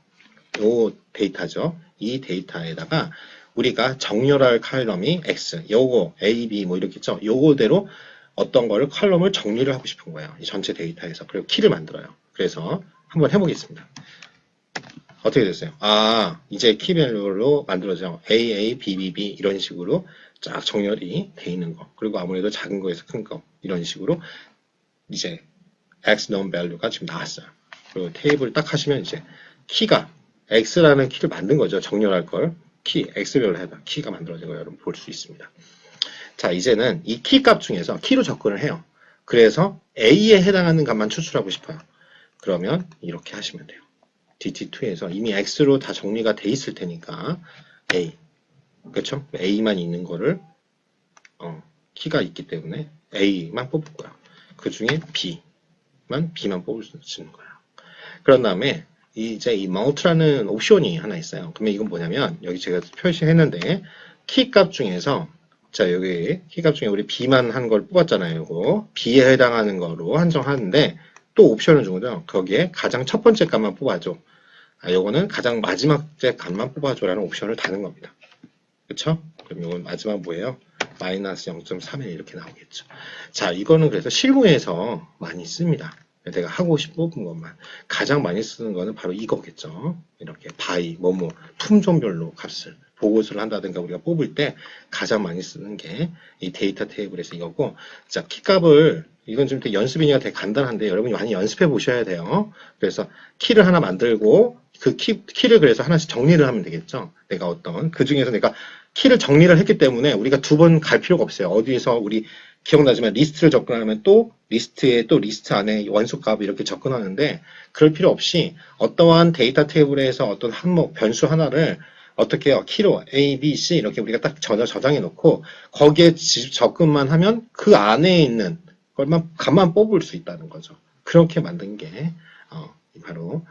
요 데이터죠. 이 데이터에다가 우리가 정렬할 칼럼이 X, 요거 A, B 뭐 이렇게 있죠. 요거대로 어떤 거를 컬럼을 정리를 하고 싶은 거예요. 이 전체 데이터에서. 그리고 키를 만들어요. 그래서 한번 해보겠습니다. 어떻게 됐어요? 아, 이제 키밸류로 만들어져. A, A, B, B, B 이런 식으로 쫙 정렬이 돼 있는 거. 그리고 아무래도 작은 거에서 큰 거. 이런 식으로 이제 X known value가 지금 나왔어요. 그리고 테이블 딱 하시면 이제 키가 X라는 키를 만든 거죠. 정렬할 걸. 키, X별로 해봐. 키가 만들어진 거 여러분 볼 수 있습니다. 자, 이제는 이 키 값 중에서 키로 접근을 해요. 그래서 A에 해당하는 값만 추출하고 싶어요. 그러면 이렇게 하시면 돼요. DT2에서 이미 X로 다 정리가 돼 있을 테니까 A, 그렇죠? A만 있는 거를 키가 있기 때문에 A만 뽑을 거야. 그 중에 B만 뽑을 수 있는 거야. 그런 다음에 이제 이 mult라는 옵션이 하나 있어요. 그러면 이건 뭐냐면 여기 제가 표시했는데 키 값 중에서 자 여기 키 값 중에 우리 B만 한 걸 뽑았잖아요. 이거 B에 해당하는 거로 한정하는데 또 옵션을 준 거죠. 거기에 가장 첫 번째 값만 뽑아줘. 요거는 가장 마지막 값만 뽑아줘라는 옵션을 다는 겁니다. 그쵸? 그럼 이건 마지막 뭐예요? 마이너스 0.3에 이렇게 나오겠죠. 자, 이거는 그래서 실무에서 많이 씁니다. 내가 하고 싶은 뽑은 것만. 가장 많이 쓰는 거는 바로 이거겠죠. 이렇게 바이, 뭐뭐, 품종별로 값을 보고서를 한다든가 우리가 뽑을 때 가장 많이 쓰는 게 이 데이터 테이블에서 이거고, 자, 키값을 이건 좀 되게 연습이니까 되게 간단한데 여러분이 많이 연습해 보셔야 돼요. 그래서 키를 하나 만들고 그 키를 그래서 하나씩 정리를 하면 되겠죠. 내가 어떤 그 중에서 내가 키를 정리를 했기 때문에 우리가 두 번 갈 필요가 없어요. 어디서 우리 기억나지만 리스트를 접근하면 또 리스트에 또 리스트 안에 원소값 이렇게 접근하는데 그럴 필요 없이 어떠한 데이터 테이블에서 어떤 항목 변수 하나를 어떻게 해요? 키로 A, B, C 이렇게 우리가 딱 저장해 놓고 거기에 접근만 하면 그 안에 있는 걸만 값만 뽑을 수 있다는 거죠. 그렇게 만든 게 바로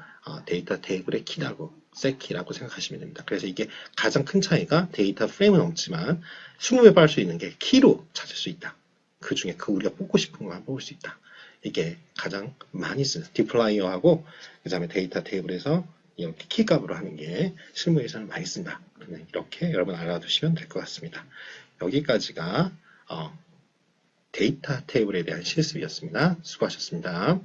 데이터 테이블의 키라고 셋키라고 생각하시면 됩니다. 그래서 이게 가장 큰 차이가 데이터 프레임은 없지만 20배 빨 수 있는 게 키로 찾을 수 있다. 그 중에 우리가 뽑고 싶은 것만 뽑을 수 있다. 이게 가장 많이 쓰는 디플라이어하고 그 다음에 데이터 테이블에서 이렇게 키값으로 하는 게 실무에서는 많이 쓴다. 이렇게 여러분 알아두시면 될 것 같습니다. 여기까지가 데이터 테이블에 대한 실습이었습니다. 수고하셨습니다.